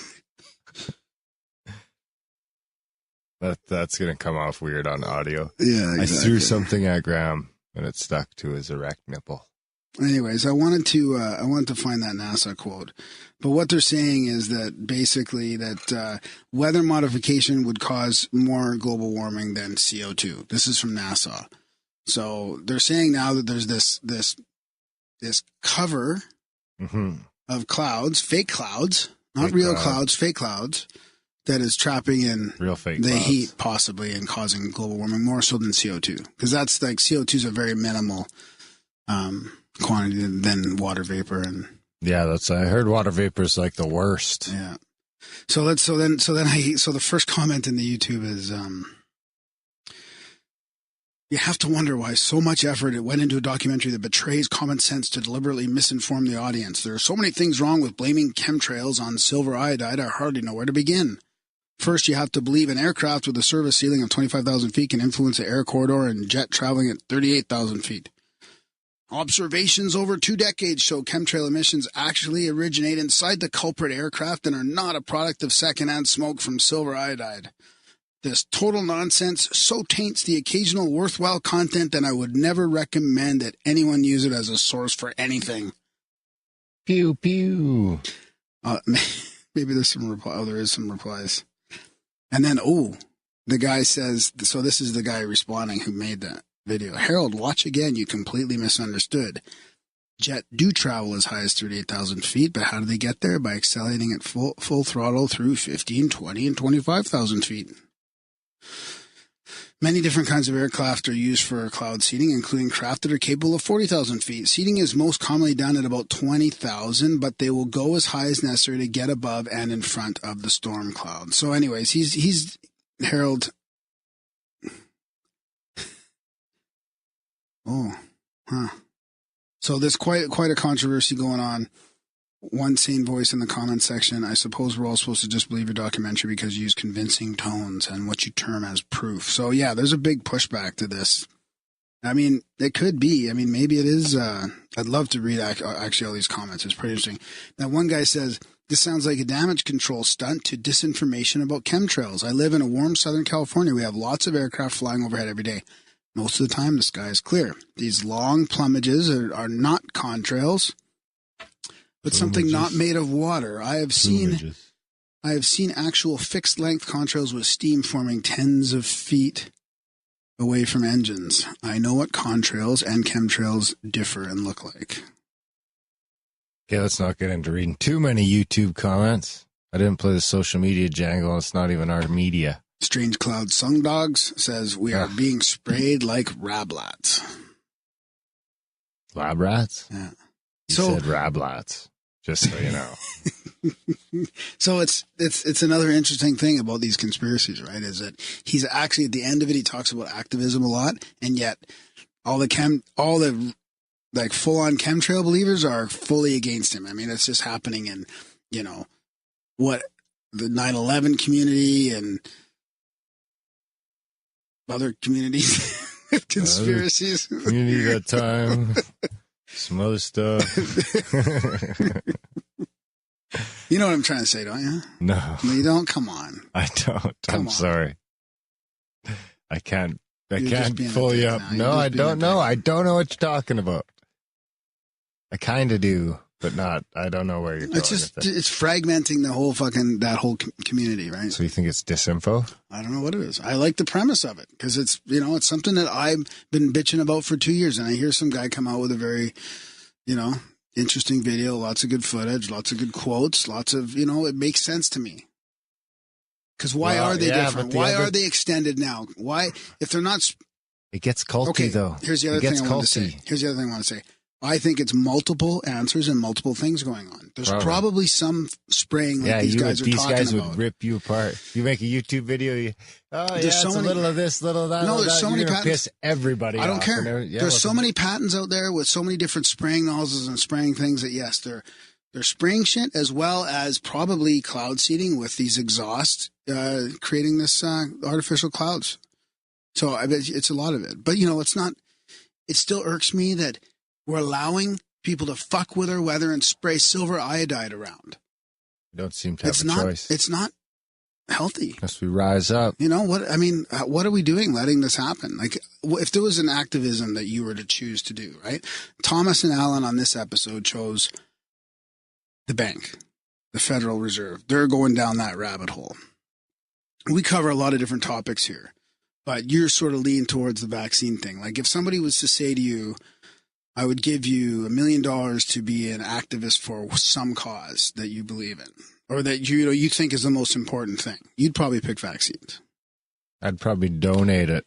That's going to come off weird on audio. Yeah, exactly. I threw something at Graham, and it stuck to his erect nipple. Anyways, I wanted to find that NASA quote. But what they're saying is that basically that weather modification would cause more global warming than CO2. This is from NASA. So they're saying now that there's this cover of clouds, fake clouds, not real clouds, fake clouds, that is trapping in real fake the clouds. Heat possibly and causing global warming more so than CO2. Because that's like CO2 is a very minimal quantity than water vapor. And yeah, I heard water vapor is like the worst. Yeah. So the first comment in the YouTube is you have to wonder why so much effort it went into a documentary that betrays common sense to deliberately misinform the audience. There are so many things wrong with blaming chemtrails on silver iodide, I hardly know where to begin. First, you have to believe an aircraft with a service ceiling of 25,000 feet can influence the air corridor and jet traveling at 38,000 feet. Observations over 2 decades show chemtrail emissions actually originate inside the culprit aircraft and are not a product of secondhand smoke from silver iodide. This total nonsense so taints the occasional worthwhile content that I would never recommend that anyone use it as a source for anything. Pew, pew. Maybe there's some reply. Oh, there is some replies. And then, the guy says, so this is the guy responding who made that video. Harold, watch again. You completely misunderstood. Jet do travel as high as 38,000 feet, but how do they get there? By accelerating at full throttle through 15, 20, and 25,000 feet. Many different kinds of aircraft are used for cloud seeding, including craft that are capable of 40,000 feet. Seeding is most commonly done at about 20,000, but they will go as high as necessary to get above and in front of the storm cloud. So anyways, he's Harold. Oh, huh. So there's quite a controversy going on. One sane voice in the comment section, I suppose we're all supposed to just believe your documentary because you use convincing tones and what you term as proof. So yeah, there's a big pushback to this. I mean, it could be. I mean, maybe it is. I'd love to read actually all these comments. It's pretty interesting. Now, one guy says, this sounds like a damage control stunt to disinformation about chemtrails. I live in a warm Southern California. We have lots of aircraft flying overhead every day. Most of the time, the sky is clear. These long plumages are not contrails, but something not made of water. I have seen actual fixed length contrails with steam forming tens of feet away from engines. I know what contrails and chemtrails differ and look like. Okay, let's not get into reading too many YouTube comments. I didn't play the social media jangle. It's not even our media. Strange Cloud Sung Dogs says we are being sprayed like rablats. Lab rats? Yeah. You said rablats, just so you know. So it's another interesting thing about these conspiracies, right? Is that he's actually at the end of it, he talks about activism a lot, and yet all the like full on chemtrail believers are fully against him. I mean, it's just happening in, you know, what the 9/11 community and other communities, conspiracies. Community that time, some other stuff. You know what I'm trying to say, don't you? No. You don't? Come on. I don't. I'm sorry. I can't pull you up. No, I don't know. I don't know what you're talking about. I kind of do, but not. I don't know where you're going. It's fragmenting the whole that whole community, right? So you think it's disinfo? I don't know what it is. I like the premise of it because it's, you know, it's something that I've been bitching about for 2 years, and I hear some guy come out with a very, you know, interesting video, lots of good footage, lots of good quotes, lots of, you know, it makes sense to me. Because why are they different? Why are they extended now? Why, if they're not... It gets culty, though. Here's the other thing I want to say. I think it's multiple answers and multiple things going on. There's probably some spraying like these guys are talking about. These guys would rip you apart. You make a YouTube video, it's a little of this, little of that. No, there's so many patents. Piss everybody off. I don't care. There's so many patents out there with so many different spraying nozzles and spraying things that, yes, they're spraying shit as well as probably cloud seeding with these exhausts, creating this artificial clouds. So I bet it's a lot of it. But, you know, it still irks me that we're allowing people to fuck with our weather and spray silver iodide around. You don't seem to have a choice. It's not healthy. Unless we rise up. You know what? I mean, what are we doing letting this happen? Like, if there was an activism that you were to choose to do, right? Tamas and Alan on this episode chose the bank, the Federal Reserve. They're going down that rabbit hole. We cover a lot of different topics here, but you're sort of leaning towards the vaccine thing. Like, if somebody was to say to you, I would give you $1 million to be an activist for some cause that you believe in, or that you think is the most important thing, you'd probably pick vaccines. I'd probably donate it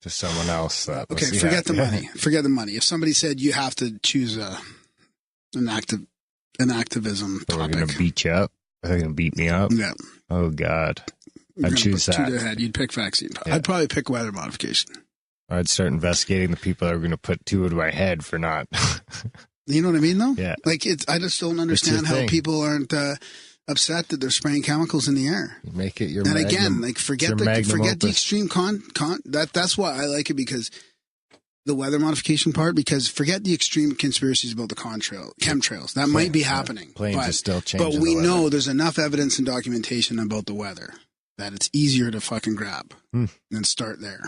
to someone else. Okay, forget the money. Forget the money. If somebody said you have to choose an activism topic, we're going to beat you up. Are they going to beat me up? Yeah. Oh God, I'd choose that. Two to head. You'd pick vaccine. Yeah. I'd probably pick weather modification. I'd start investigating the people that are going to put two to my head for not. You know what I mean, though? Yeah. Like, I just don't understand how people aren't upset that they're spraying chemicals in the air. You make it your and magnum, again, like, forget the extreme that's why I like it, because the weather modification part, because forget the extreme conspiracies about the chemtrails. That might be happening. Planes are still changing. But we know there's enough evidence and documentation about the weather that it's easier to fucking grab than start there.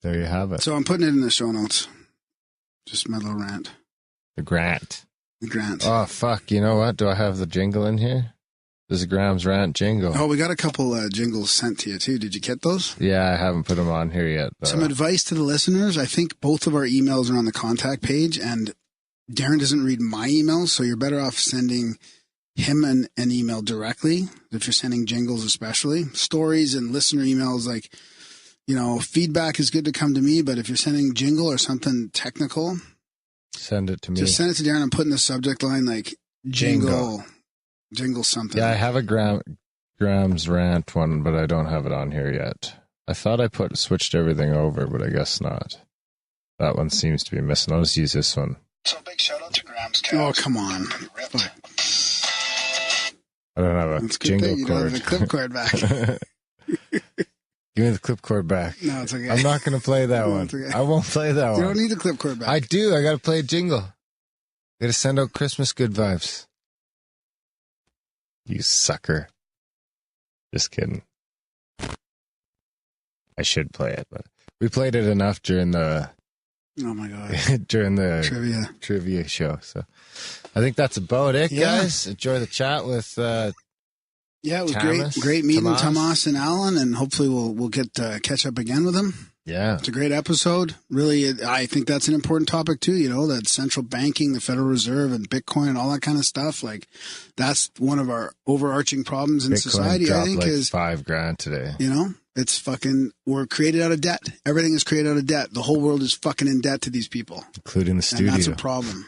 There you have it. So I'm putting it in the show notes. Just my little rant. The grant. The Oh, fuck. You know what? Do I have the jingle in here? There's a Graham's rant jingle. Oh, we got a couple jingles sent to you, too. Did you get those? Yeah, I haven't put them on here yet. Some advice to the listeners. I think both of our emails are on the contact page, and Darren doesn't read my emails, so you're better off sending him an email directly, if you're sending jingles especially. Stories and listener emails, like, you know, feedback is good to come to me, but if you're sending jingle or something technical, send it to me. Just send it to Darren and put in the subject line like jingle something. Yeah, I have a Graham's rant one, but I don't have it on here yet. I thought I switched everything over, but I guess not. That one seems to be missing. I'll just use this one. So big shout out to Graham's Cows. Oh, come on. I don't have a jingle you cord. Don't have the clip cord back. Give me the clip cord back. No, it's okay. I'm not going to play that one. Okay. I won't play that one. You don't need the clip cord back. I do. I got to play a jingle. I got to send out Christmas good vibes. You sucker. Just kidding. I should play it, but we played it enough during the oh my god during the trivia show. So I think that's about it, guys. Enjoy the chat with it was Tamas, great meeting Tamas and Alan, and hopefully we'll get catch up again with them. Yeah, it's a great episode. Really, I think that's an important topic too. You know, that central banking, the Federal Reserve, and Bitcoin, and all that kind of stuff. Like, that's one of our overarching problems in society. I think is $5,000 today. You know, it's we're created out of debt. Everything is created out of debt. The whole world is fucking in debt to these people, including the studio. And that's a problem.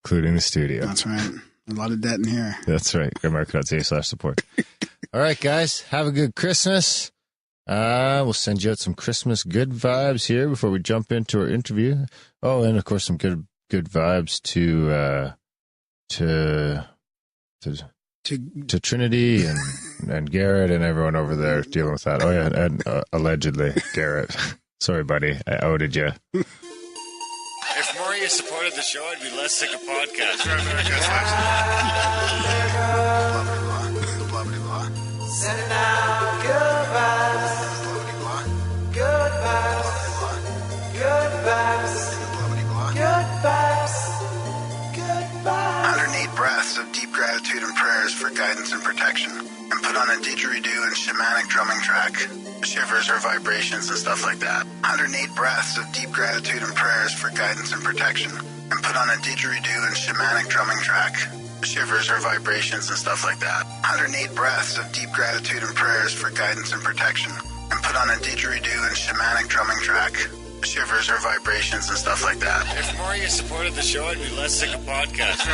Including the studio. That's right. A lot of debt in here. That's right. Grimerica.ca/support. All right, guys. Have a good Christmas. We'll send you out some Christmas good vibes here before we jump into our interview. Oh, and of course some good vibes to Trinity and Garrett and everyone over there dealing with that. Oh yeah, and allegedly Garrett. Sorry, buddy, I outed you. If more of you supported the show, I'd be less sick of podcasts. Sending out good vibes. Good vibes. Good vibes. Good vibes. Good vibes. 108 breaths of deep gratitude and prayers for guidance and protection. And put on a didgeridoo and shamanic drumming track. Shivers or vibrations and stuff like that. 108 breaths of deep gratitude and prayers for guidance and protection. And put on a didgeridoo and shamanic drumming track. Shivers or vibrations and stuff like that. 108 breaths of deep gratitude and prayers for guidance and protection. And put on a didgeridoo and shamanic drumming track. Shivers or vibrations and stuff like that. If more of you supported the show, I'd be less sick of podcasts.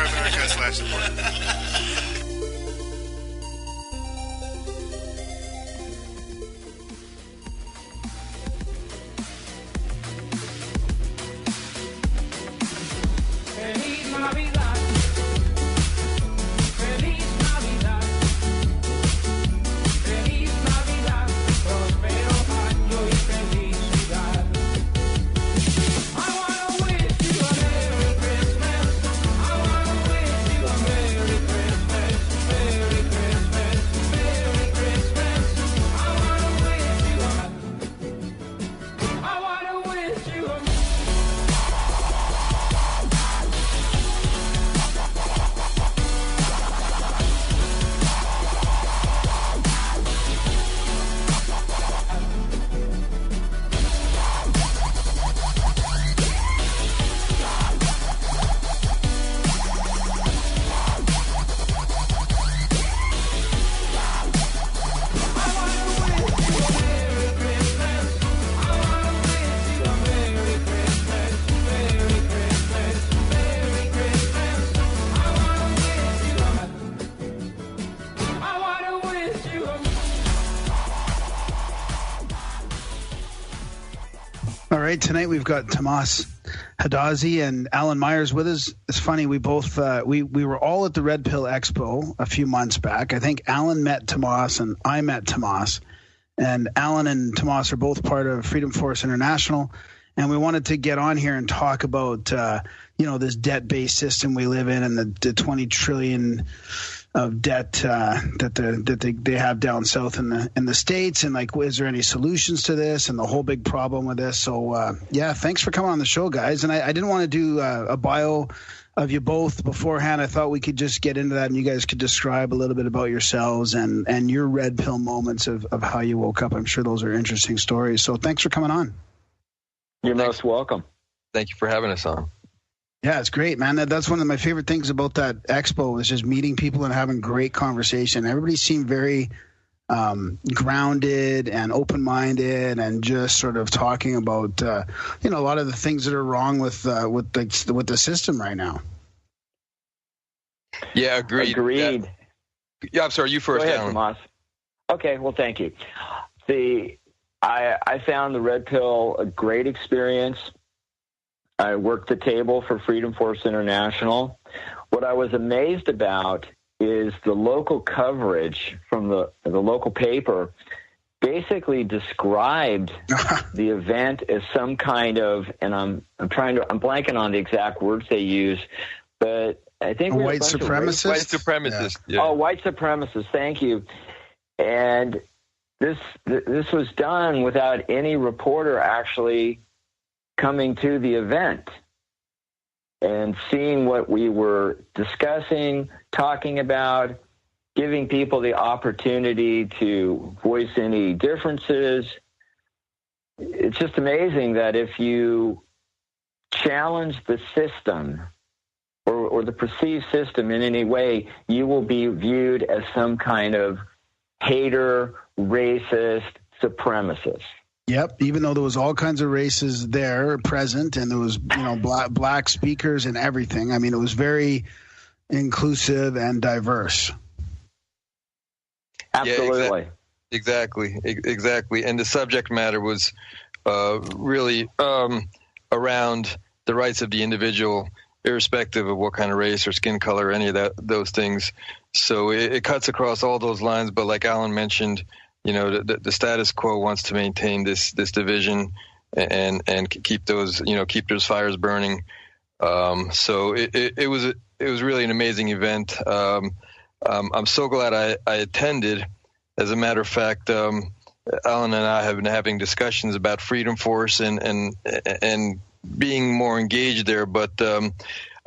All right, tonight we've got Tamas Hadazi and Alan Myers with us. It's funny, we both we were all at the Red Pill Expo a few months back. I think Alan met Tamas and I met Tamas. And Alan and Tamas are both part of Freedom Force International. And we wanted to get on here and talk about this debt-based system we live in and the 20 trillion of debt that they have down south in the States, and like, is there any solutions to this and the whole big problem with this? So thanks for coming on the show, guys. And I didn't want to do a bio of you both beforehand. I thought we could just get into that and you guys could describe a little bit about yourselves and your red pill moments of how you woke up. I'm sure those are interesting stories. So thanks for coming on. You're most welcome. Thank you for having us on. Yeah, it's great, man. That's one of my favorite things about that expo was just meeting people and having great conversation. Everybody seemed very grounded and open-minded and just sort of talking about, a lot of the things that are wrong with the system right now. Yeah, agreed. Yeah, I'm sorry. You first, Go ahead, Alan. Tomas. Okay, well, thank you. I found the Red Pill a great experience. I worked the table for Freedom Force International. What I was amazed about is the local coverage from the local paper basically described the event as some kind of, and I'm blanking on the exact words they use, but I think a white supremacist. White supremacist. Yeah. Oh, white supremacist. Thank you. And this was done without any reporter actually coming to the event and seeing what we were discussing, talking about, giving people the opportunity to voice any differences. It's just amazing that if you challenge the system or the perceived system in any way, you will be viewed as some kind of hater, racist, supremacist. Yep, even though there was all kinds of races there present, and there was black speakers and everything. I mean, it was very inclusive and diverse. Absolutely. Yeah, exactly. And the subject matter was really around the rights of the individual, irrespective of what kind of race or skin color, any of those things. So it cuts across all those lines. But like Alan mentioned, the status quo wants to maintain this division and keep those fires burning. So it was really an amazing event. I'm so glad I attended. As a matter of fact, Alan and I have been having discussions about Freedom Force and being more engaged there. But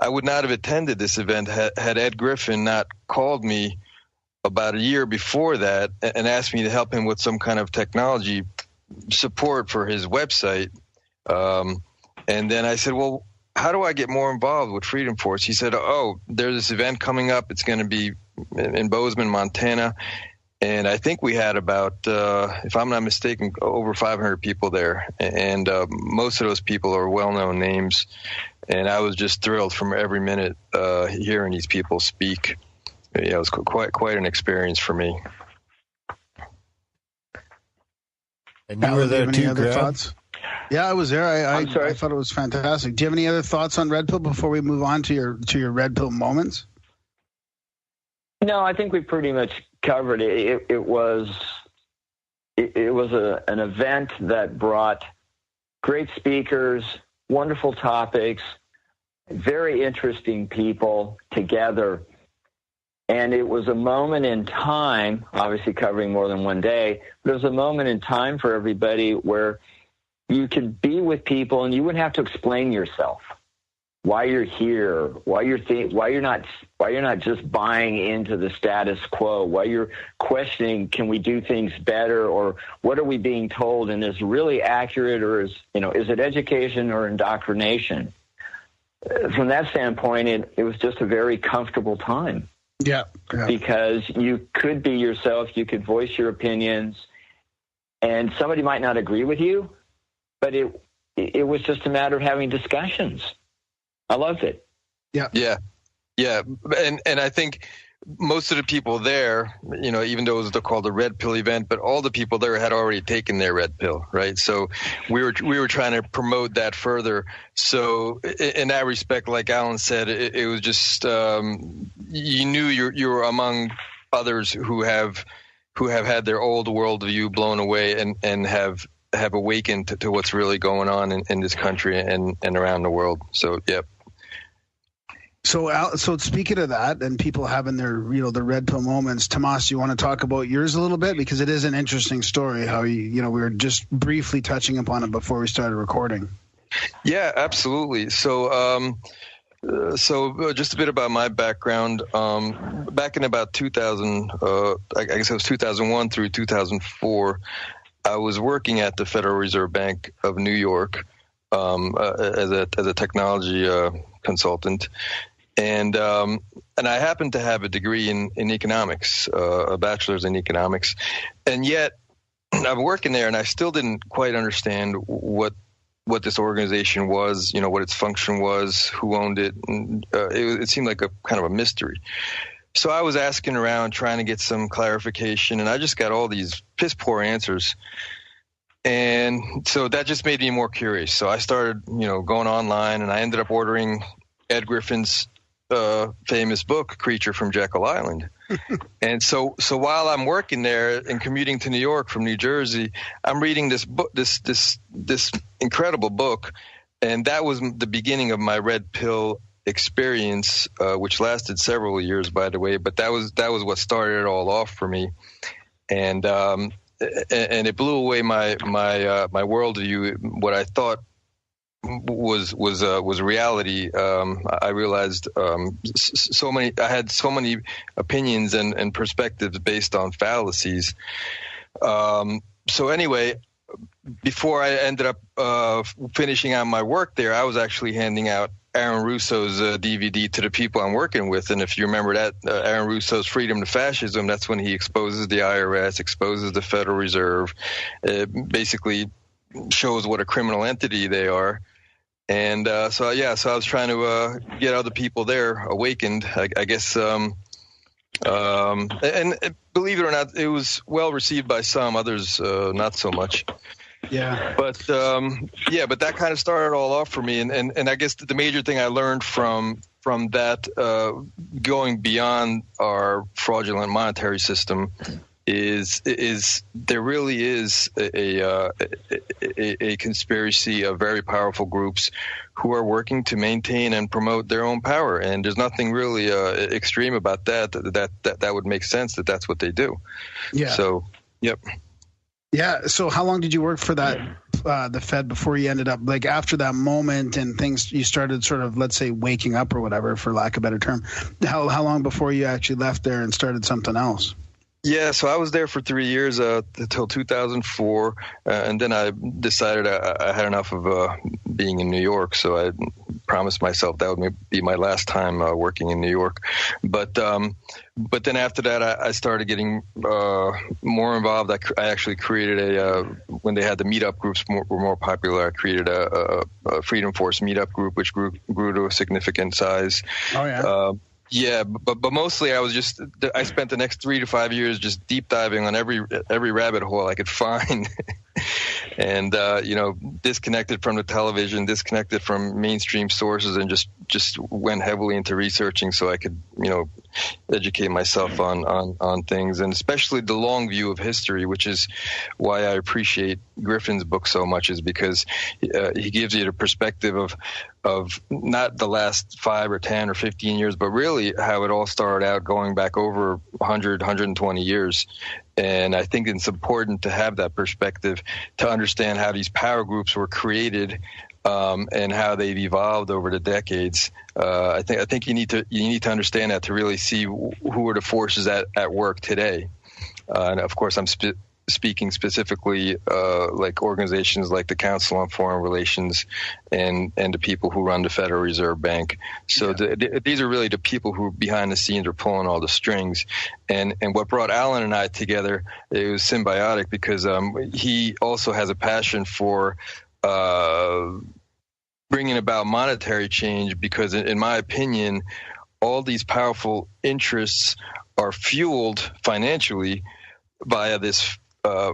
I would not have attended this event had Ed Griffin not called me about a year before that and asked me to help him with some kind of technology support for his website. And then I said, well, how do I get more involved with Freedom Force? He said, oh, there's this event coming up. It's going to be in Bozeman, Montana. And I think we had about, if I'm not mistaken, over 500 people there. And most of those people are well-known names. And I was just thrilled from every minute hearing these people speak. Yeah, it was quite an experience for me. And you were there too, Greg? Thoughts? Yeah, I was there. I thought it was fantastic. Do you have any other thoughts on Red Pill before we move on to your Red Pill moments? No, I think we pretty much covered it. It was an event that brought great speakers, wonderful topics, very interesting people together. And it was a moment in time, obviously covering more than one day, but it was a moment in time for everybody where you could be with people and you wouldn't have to explain yourself, why you're here, why you're not just buying into the status quo, why you're questioning, can we do things better, or what are we being told, and is really accurate, or is it education or indoctrination? From that standpoint, it was just a very comfortable time. Yeah. Because you could be yourself, you could voice your opinions, and somebody might not agree with you, but it was just a matter of having discussions. I loved it. Yeah. And I think most of the people there, even though it was called the Red Pill event, but all the people there had already taken their Red Pill, right? So we were trying to promote that further. So in that respect, like Alan said, it was just you knew you were among others who have had their old worldview blown away and have awakened to what's really going on in this country and around the world. So, yep. So speaking of that, and people having their the Red Pill moments, Tamas, you want to talk about yours a little bit, because it is an interesting story. How we were just briefly touching upon it before we started recording. Yeah, absolutely. So just a bit about my background. Back in about 2000, I guess it was 2001 through 2004, I was working at the Federal Reserve Bank of New York as a technology consultant. And I happened to have a degree in economics, a bachelor's in economics. And yet I'm working there and I still didn't quite understand what this organization was, what its function was, who owned it. And it seemed like a kind of a mystery. So I was asking around trying to get some clarification, and I just got all these piss poor answers. And so that just made me more curious. So I started, going online, and I ended up ordering Ed Griffin's famous book, Creature from Jekyll Island. And so while I'm working there and commuting to New York from New Jersey, I'm reading this book, this incredible book, and that was the beginning of my red pill experience, which lasted several years, by the way. But that was what started it all off for me, and it blew away my worldview. What I thought was reality. I realized I had so many opinions and perspectives based on fallacies. So anyway, before I ended up finishing out my work there, I was actually handing out Aaron Russo's DVD to the people I'm working with. And if you remember that, Aaron Russo's Freedom to Fascism, that's when he exposes the IRS, exposes the Federal Reserve, basically shows what a criminal entity they are. And so I was trying to get other people there awakened, I guess. And believe it or not, it was well received by some, others not so much. Yeah. But that kind of started all off for me. And I guess the major thing I learned from that, going beyond our fraudulent monetary system, is there really is a conspiracy of very powerful groups who are working to maintain and promote their own power, and there's nothing really extreme about that would make sense that that's what they do. Yeah. So, yep. Yeah. So how long did you work for that the Fed before you ended up, like, after that moment and things, you started sort of, let's say, waking up or whatever, for lack of a better term? How long before you actually left there and started something else? Yeah, so I was there for 3 years until 2004, and then I decided I had enough of being in New York, so I promised myself that would be my last time working in New York. But then after that, I started getting more involved. I actually created when they had the meetup groups were more popular, I created a Freedom Force meetup group, which grew to a significant size. Oh, yeah. Yeah, but mostly I spent the next 3 to 5 years just deep diving on every rabbit hole I could find, and disconnected from the television, disconnected from mainstream sources, and just went heavily into researching so I could educate myself on things, and especially the long view of history, which is why I appreciate Griffin's book so much, is because he gives you the perspective of not the last 5 or 10 or 15 years, but really how it all started out, going back over 100, 120 years. And I think it's important to have that perspective to understand how these power groups were created, and how they've evolved over the decades. I think you need to understand that to really see who are the forces at work today. And of course, I'm speaking specifically like organizations like the Council on Foreign Relations and the people who run the Federal Reserve Bank. So these are really the people who behind the scenes are pulling all the strings. And what brought Alan and I together, it was symbiotic, because he also has a passion for bringing about monetary change, because in my opinion, all these powerful interests are fueled financially via this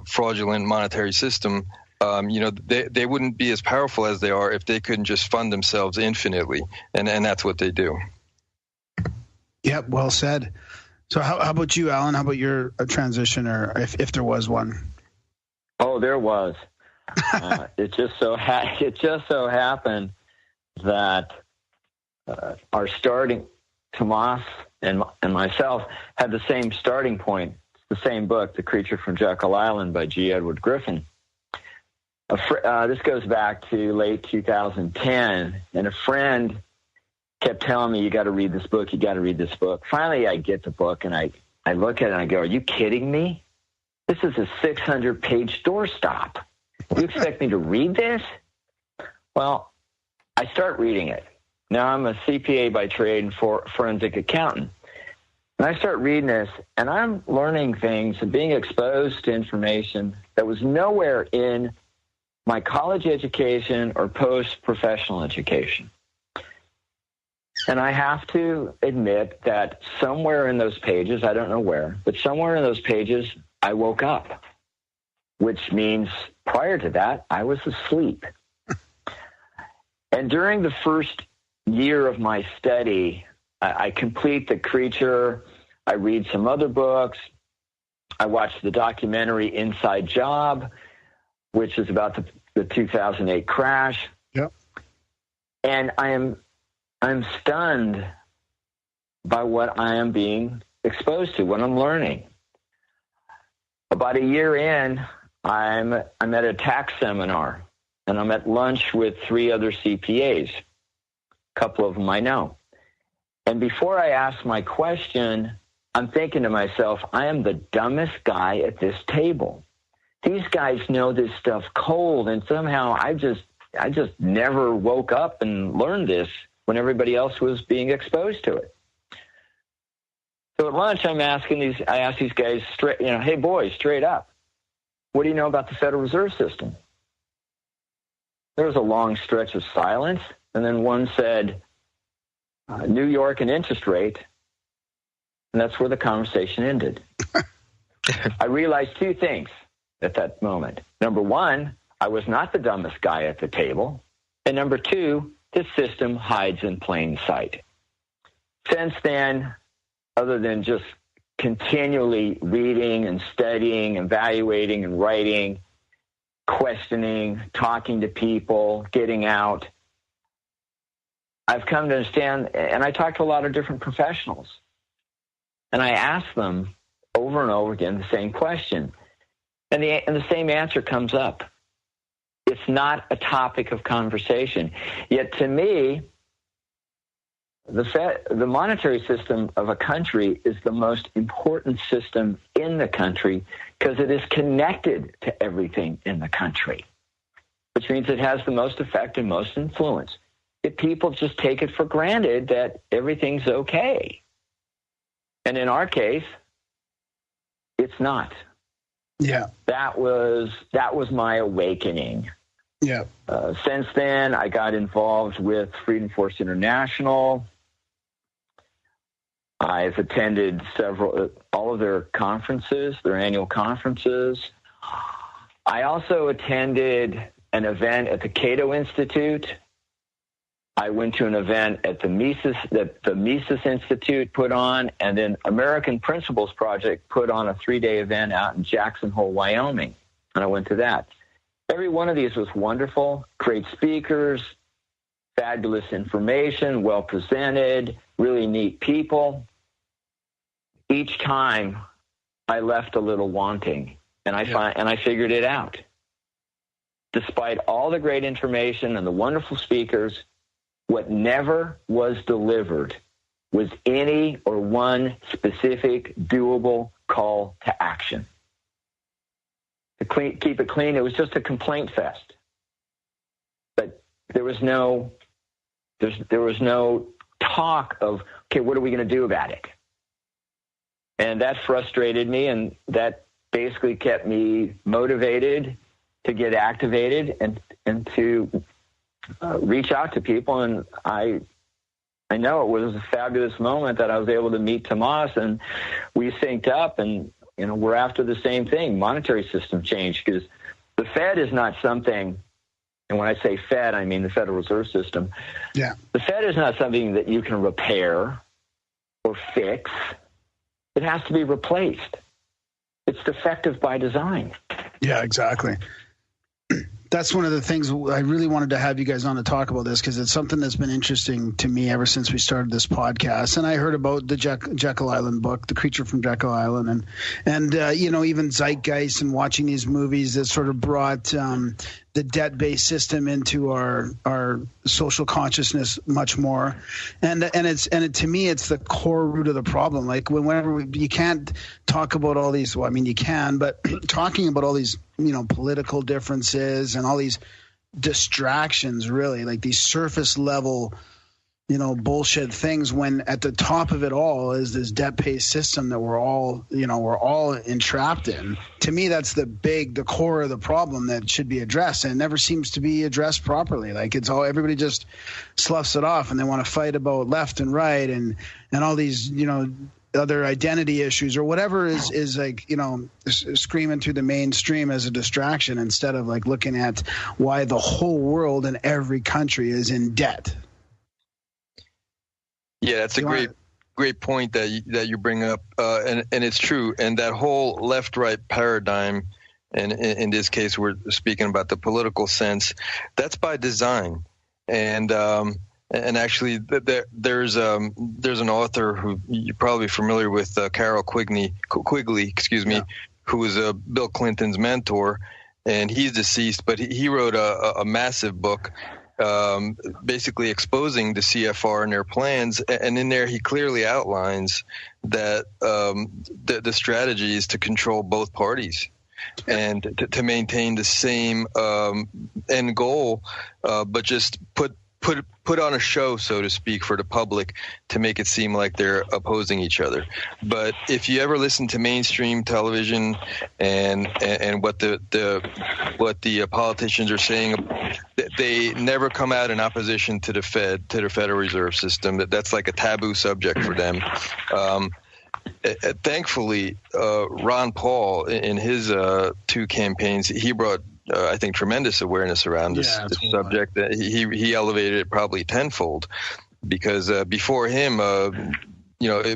fraudulent monetary system. They wouldn't be as powerful as they are if they couldn't just fund themselves infinitely, and that's what they do. Yep, well said. So how about you, Alan? How about your transition, or if there was one? Oh, there was. It just so happened that our starting, Tamas and myself, had the same starting point. It's the same book, The Creature from Jekyll Island by G. Edward Griffin. This goes back to late 2010, and a friend kept telling me, you got to read this book, you got to read this book. Finally, I get the book, and I look at it, and I go, are you kidding me? This is a 600-page doorstop. You expect me to read this? Well, I start reading it. Now I'm a CPA by trade and forensic accountant. And I start reading this, and I'm learning things and being exposed to information that was nowhere in my college education or post-professional education. And I have to admit that somewhere in those pages, I don't know where, but somewhere in those pages, I woke up. which means prior to that, I was asleep. And during the first year of my study, I complete The Creature. I read some other books. I watched the documentary Inside Job, which is about the 2008 crash. Yep. And I'm stunned by what I am being exposed to, what I'm learning. About a year in, I'm at a tax seminar, and I'm at lunch with 3 other CPAs. A couple of them I know. And before I ask my question, I'm thinking to myself, I am the dumbest guy at this table. These guys know this stuff cold, and somehow I just never woke up and learned this when everybody else was being exposed to it. So at lunch, I ask these guys straight, hey boys, straight up, what do you know about the Federal Reserve System? There was a long stretch of silence, and then one said, New York and interest rate, and that's where the conversation ended. I realized 2 things at that moment. Number 1, I was not the dumbest guy at the table. And number 2, this system hides in plain sight. Since then, other than just continually reading and studying, evaluating and writing, questioning, talking to people, getting out, I've come to understand, and I talk to a lot of different professionals, and I ask them over and over again the same question, and the same answer comes up. It's not a topic of conversation. Yet to me, the monetary system of a country is the most important system in the country because it is connected to everything in the country, which means it has the most effect and most influence. If people just take it for granted that everything's okay. And in our case, it's not. Yeah. That was my awakening. Yeah. Since then, I got involved with Freedom Force International. I've attended all of their conferences, their annual conferences. I also attended an event at the Cato Institute. I went to an event at the Mises Institute put on, and then American Principles Project put on a 3-day event out in Jackson Hole, Wyoming, and I went to that. Every one of these was wonderful, great speakers, fabulous information, well presented, really neat people. Each time I left a little wanting, and I figured it out. Despite all the great information and the wonderful speakers, what never was delivered was any or one specific doable call to action. To keep it clean, it was just a complaint fest. But there was no talk of, okay, what are we going to do about it? And that frustrated me, and that basically kept me motivated to get activated and to reach out to people. And I know it was a fabulous moment that I was able to meet Tamas, and we synced up, and we're after the same thing, monetary system change, because the Fed is not something, and when I say Fed, I mean the Federal Reserve System. Yeah. The Fed is not something that you can repair or fix. It has to be replaced. It's defective by design. Yeah, exactly. That's one of the things I really wanted to have you guys on to talk about this, because it's something that's been interesting to me ever since we started this podcast. And I heard about the Jekyll Island book, The Creature from Jekyll Island, and even Zeitgeist, and watching these movies that sort of brought the debt-based system into our social consciousness much more. And to me, it's the core root of the problem. Like you can't talk about all these. Well, I mean, you can, but talking about all these political differences and all these distractions, really, like these surface level bullshit things, when at the top of it all is this debt-based system that we're all entrapped in. To me, that's the core of the problem that should be addressed, and it never seems to be addressed properly. Like everybody just sloughs it off, and they want to fight about left and right and all these other identity issues or whatever is like, you know, screaming through the mainstream as a distraction instead of like looking at why the whole world and every country is in debt. Yeah, that's a great point that you bring up, and it's true. And that whole left-right paradigm, and in this case, we're speaking about the political sense. That's by design, and actually, there's an author who you're probably familiar with, Carol Quigley, who was Bill Clinton's mentor, and he's deceased, but he wrote a massive book. Basically exposing the CFR and their plans, and in there he clearly outlines that the strategy is to control both parties and to maintain the same end goal, but just put on a show, so to speak, for the public to make it seem like they're opposing each other. But if you ever listen to mainstream television and what the politicians are saying, they never come out in opposition to the Federal Reserve System. That's like a taboo subject for them. Thankfully, Ron Paul, in his 2 campaigns, he brought I think tremendous awareness around this subject. He elevated it probably tenfold, because before him,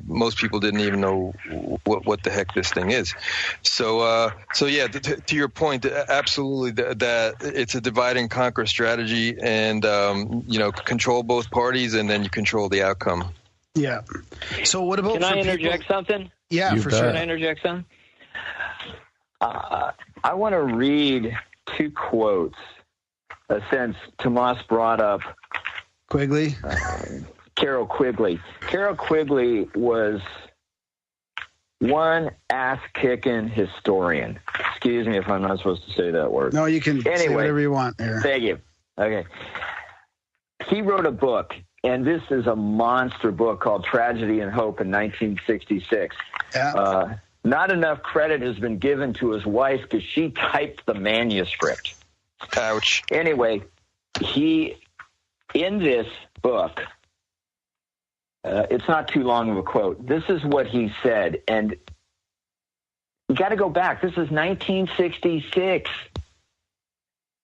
most people didn't even know what the heck this thing is. So yeah, to your point, absolutely that it's a divide and conquer strategy, and control both parties, and then you control the outcome. Yeah. So what about? Can I interject something? Yeah, for sure. Can I interject something? I want to read 2 quotes, since Tamas brought up Quigley. Carol Quigley. Carol Quigley was one ass-kicking historian. Excuse me if I'm not supposed to say that word. No, you can say whatever you want there. Thank you. Okay. He wrote a book, and this is a monster book called Tragedy and Hope in 1966. Yeah. Not enough credit has been given to his wife because she typed the manuscript. Ouch. Anyway, in this book, it's not too long of a quote. This is what he said, and you got to go back. This is 1966.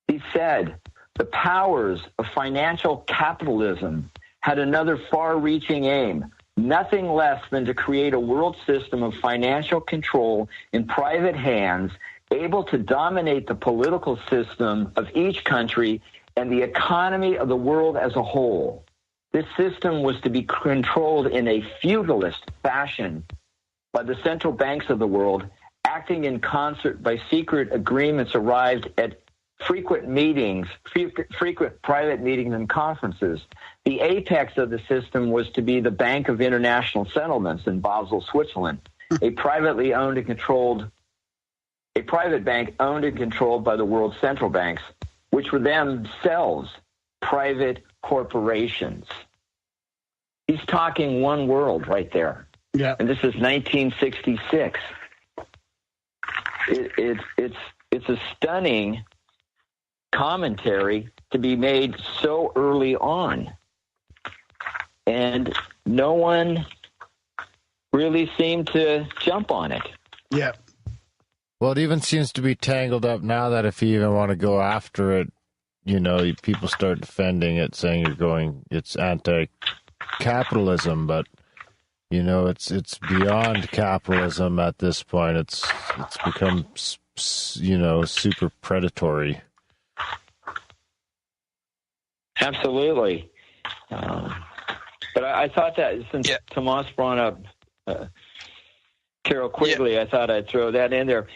He said, the powers of financial capitalism had another far-reaching aim, nothing less than to create a world system of financial control in private hands, able to dominate the political system of each country and the economy of the world as a whole. This system was to be controlled in a feudalist fashion by the central banks of the world, acting in concert by secret agreements arrived at frequent private meetings and conferences. The apex of the system was to be the Bank of International Settlements in Basel, Switzerland, a private bank owned and controlled by the world's central banks, which were themselves private corporations. He's talking one world right there. Yeah. And this is 1966. It's a stunning commentary to be made so early on. And no one really seemed to jump on it. Yeah. Well, it even seems to be tangled up now that if you even want to go after it, people start defending it, saying it's anti-capitalism, but it's beyond capitalism at this point. It's become super predatory. Absolutely. But I thought that since Tamas brought up Carol Quigley, I thought I'd throw that in there.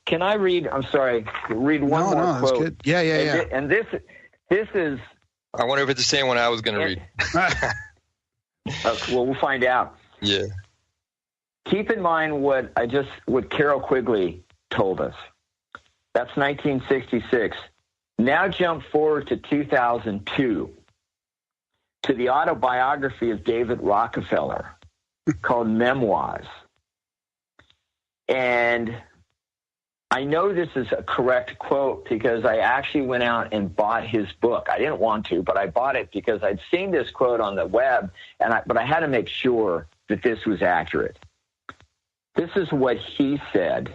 Can I read? I'm sorry. Read one more quote. That's good. Yeah. And this is. I wonder if it's the same one I was going to read. Well, we'll find out. Yeah. Keep in mind what Carol Quigley told us. That's 1966. Now jump forward to 2002 to the autobiography of David Rockefeller called Memoirs. And I know this is a correct quote because I actually went out and bought his book. I didn't want to, but I bought it because I'd seen this quote on the web, but I had to make sure that this was accurate. This is what he said.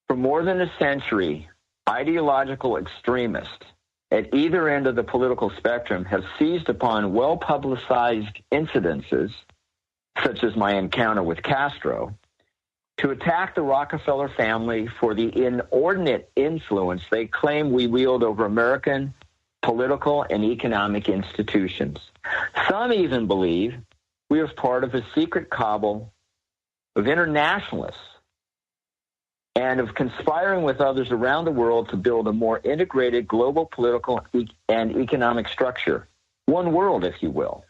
For more than a century, ideological extremists at either end of the political spectrum have seized upon well-publicized incidences, such as my encounter with Castro, to attack the Rockefeller family for the inordinate influence they claim we wield over American political and economic institutions. Some even believe we are part of a secret cabal of internationalists and of conspiring with others around the world to build a more integrated global political and economic structure. One world, if you will.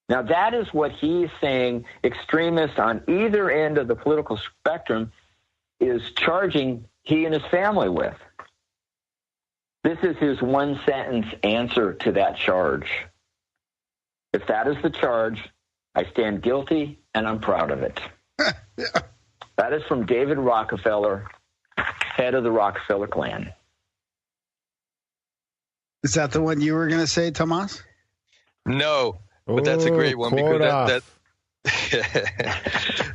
Now, that is what he's saying extremists on either end of the political spectrum is charging he and his family with. This is his one-sentence answer to that charge. If that is the charge, I stand guilty, and I'm proud of it. Yeah. That is from David Rockefeller, head of the Rockefeller clan. Is that the one you were going to say, Tamas? No, but that's a great one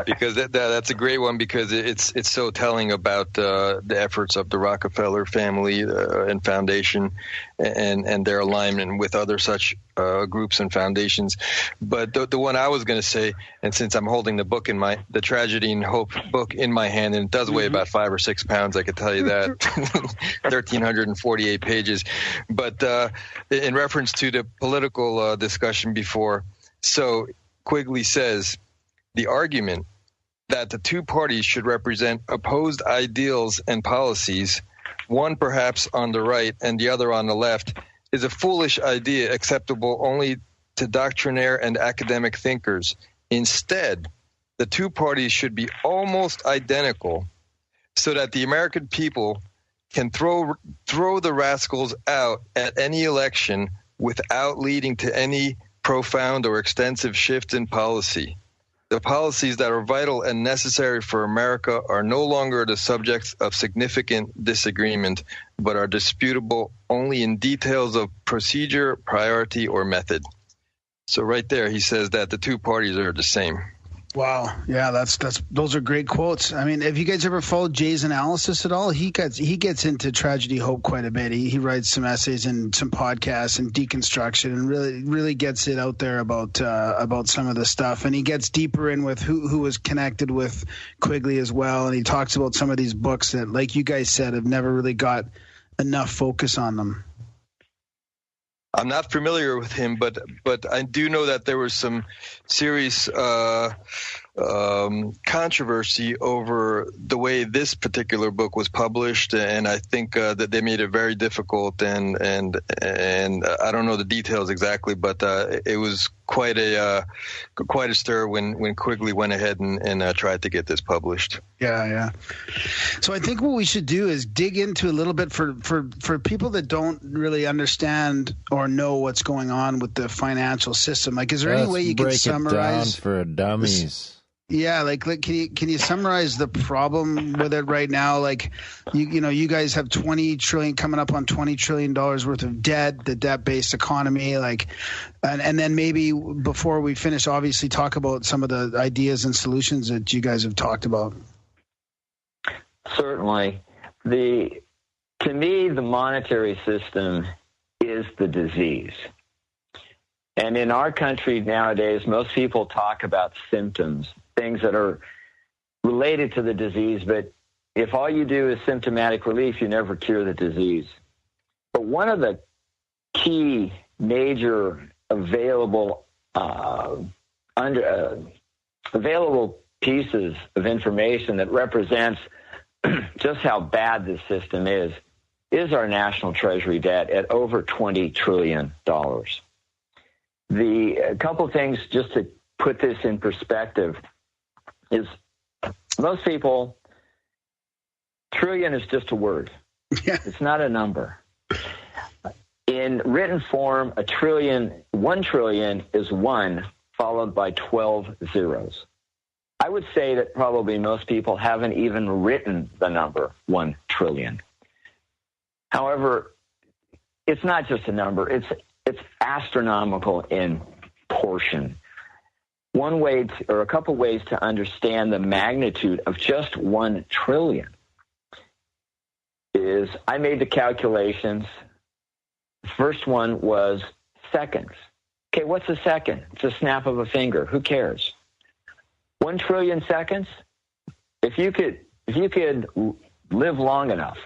because that's a great one because it's so telling about the efforts of the Rockefeller family and foundation and their alignment with other such groups and foundations. But the one I was going to say, and since I'm holding the Tragedy and Hope book in my hand, and it does weigh about 5 or 6 pounds, I could tell you that, 1,348 pages. But in reference to the political discussion before, so Quigley says, the argument that the two parties should represent opposed ideals and policies, one perhaps on the right and the other on the left, is a foolish idea acceptable only to doctrinaire and academic thinkers. Instead, the two parties should be almost identical so that the American people can throw the rascals out at any election without leading to any profound or extensive shift in policy. The policies that are vital and necessary for America are no longer the subjects of significant disagreement, but are disputable only in details of procedure, priority, or method. So right there, he says that the two parties are the same. Wow. Yeah, those are great quotes. I mean, have you guys ever followed Jay's analysis at all? He gets into Tragedy Hope quite a bit. He writes some essays and some podcasts and deconstruction and really gets it out there about some of the stuff. And he gets deeper in with who was connected with Quigley as well. And he talks about some of these books that, like you guys said, have never really got enough focus on them. I'm not familiar with him, but I do know that there was some serious controversy over the way this particular book was published, and I think that they made it very difficult. And I don't know the details exactly, but it was quite a stir when Quigley went ahead and tried to get this published. Yeah. So I think what we should do is dig into a little bit for people that don't really understand or know what's going on with the financial system. Like, is there any way you can summarize it down for dummies? Yeah, like can you summarize the problem with it right now? Like, you guys have $20 trillion coming up on $20 trillion worth of debt, the debt-based economy. Like, and then maybe before we finish, obviously talk about some of the ideas and solutions that you guys have talked about. Certainly, to me, the monetary system is the disease. And in our country nowadays, most people talk about symptoms, things that are related to the disease, but if all you do is symptomatic relief, you never cure the disease. But one of the key major available pieces of information that represents just how bad this system is our national treasury debt at over $20 trillion. A couple things just to put this in perspective is most people, trillion is just a word. Yeah. It's not a number. In written form, 1 trillion is 1 followed by 12 zeros. I would say that probably most people haven't even written the number 1 trillion. However, it's not just a number. It's astronomical in portion. one way or a couple ways to understand the magnitude of just 1 trillion is I made the calculations. The first one was seconds. Okay, what's a second? It's a snap of a finger. Who cares? 1 trillion seconds? If you could live long enough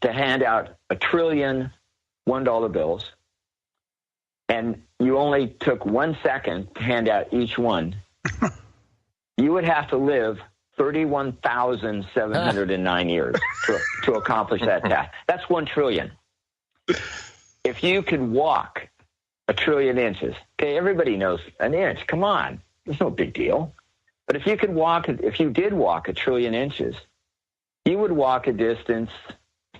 to hand out 1 trillion $1 bills, and you only took 1 second to hand out each one, you would have to live 31,709 years to accomplish that task. That's 1 trillion. If you could walk 1 trillion inches, okay, everybody knows an inch. Come on, it's no big deal. But if you did walk 1 trillion inches, you would walk a distance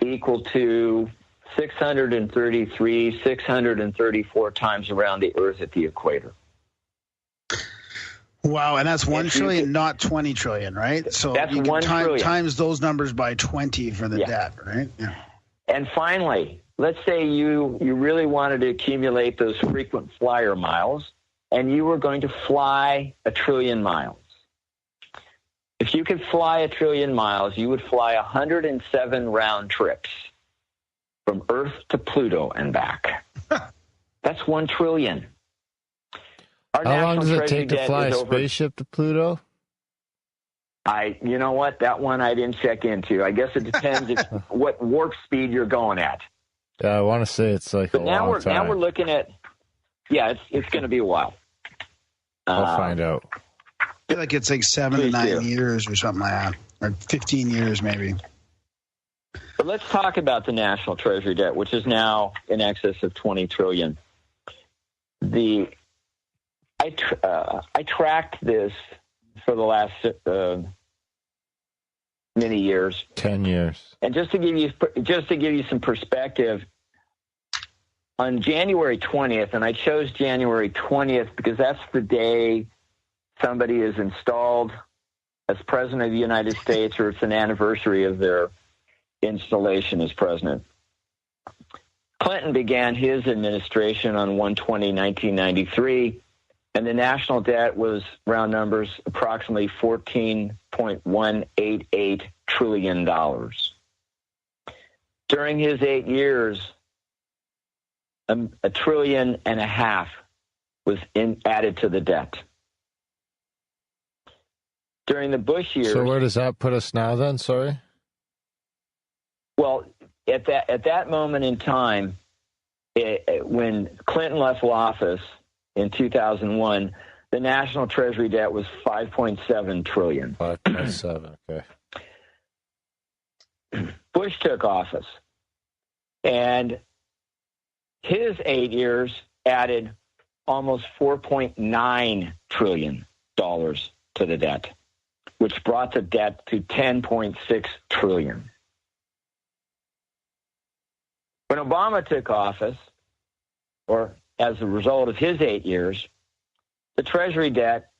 equal to 634 times around the Earth at the equator. Wow, and that's 1 trillion, not 20 trillion, right? So that's you can 1 trillion. Times those numbers by 20 for the debt, right? Yeah. And finally, let's say you really wanted to accumulate those frequent flyer miles, and you were going to fly 1 trillion miles. If you could fly 1 trillion miles, you would fly 107 round trips from Earth to Pluto and back. That's 1 trillion. How long does it take to fly a spaceship to Pluto? You know what? That one I didn't check into. I guess it depends what warp speed you're going at. Yeah, I want to say it's like a long time. Now we're looking at, it's going to be a while. I'll find out. I feel like it's like 7 to 9 years or something like that, or 15 years maybe. But let's talk about the national treasury debt, which is now in excess of 20 trillion. I tracked this for the last many years, 10 years, and just to give you some perspective, on January 20th, and I chose January 20th because that's the day somebody is installed as president of the United States, or it's an anniversary of their installation as president. Clinton began his administration on 1/20/1993, and the national debt was, round numbers, approximately $14.188 trillion. During his 8 years, $1.5 trillion was added to the debt. During the Bush years. So where does that put us now then? Sorry. Well, at that moment in time, when Clinton left office in 2001, the national treasury debt was $5.7 trillion. 5.7, okay. Bush took office, and his 8 years added almost $4.9 trillion to the debt, which brought the debt to $10.6 trillion. When Obama took office, or as a result of his 8 years, the treasury debt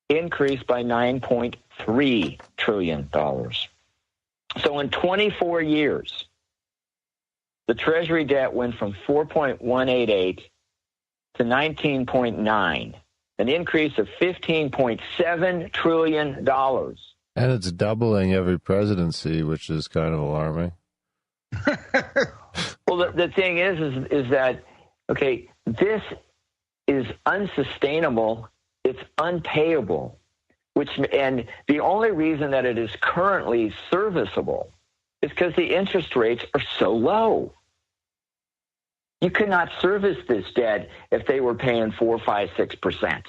increased by $9.3 trillion. So in 24 years, the treasury debt went from 4.188 to 19.9, an increase of $15.7 trillion. And it's doubling every presidency, which is kind of alarming. Well, the thing is that, okay, this is unsustainable. It's unpayable, and the only reason that it is currently serviceable is because the interest rates are so low. You could not service this debt if they were paying 4, 5, 6%.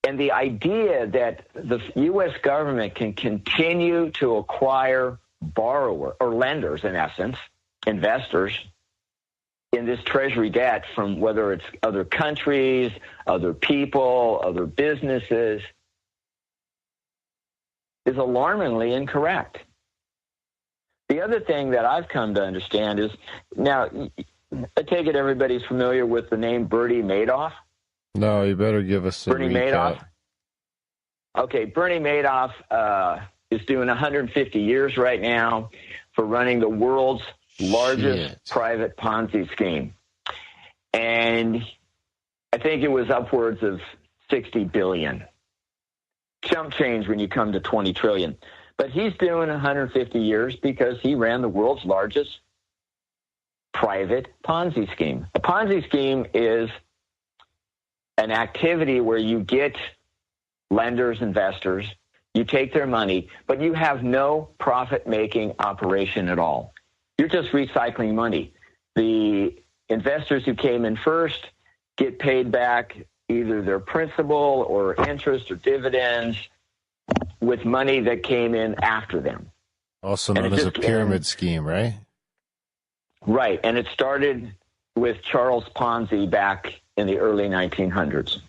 And the idea that the U.S. government can continue to acquire lenders, in essence, investors, in this treasury debt from whether it's other countries, other people, other businesses, is alarmingly incorrect. The other thing that I've come to understand is, now, I take it everybody's familiar with the name Bernie Madoff? No, you better give us a Bernie recap. Madoff. Okay, Bernie Madoff is doing 150 years right now for running the world's largest private Ponzi scheme. And I think it was upwards of 60 billion. Chump change when you come to 20 trillion. But he's doing 150 years because he ran the world's largest private Ponzi scheme. A Ponzi scheme is an activity where you get lenders, investors, you take their money, but you have no profit-making operation at all. You're just recycling money. The investors who came in first get paid back either their principal or interest or dividends with money that came in after them. Also known as a pyramid scheme, right? Right. And it started with Charles Ponzi back in the early 1900s.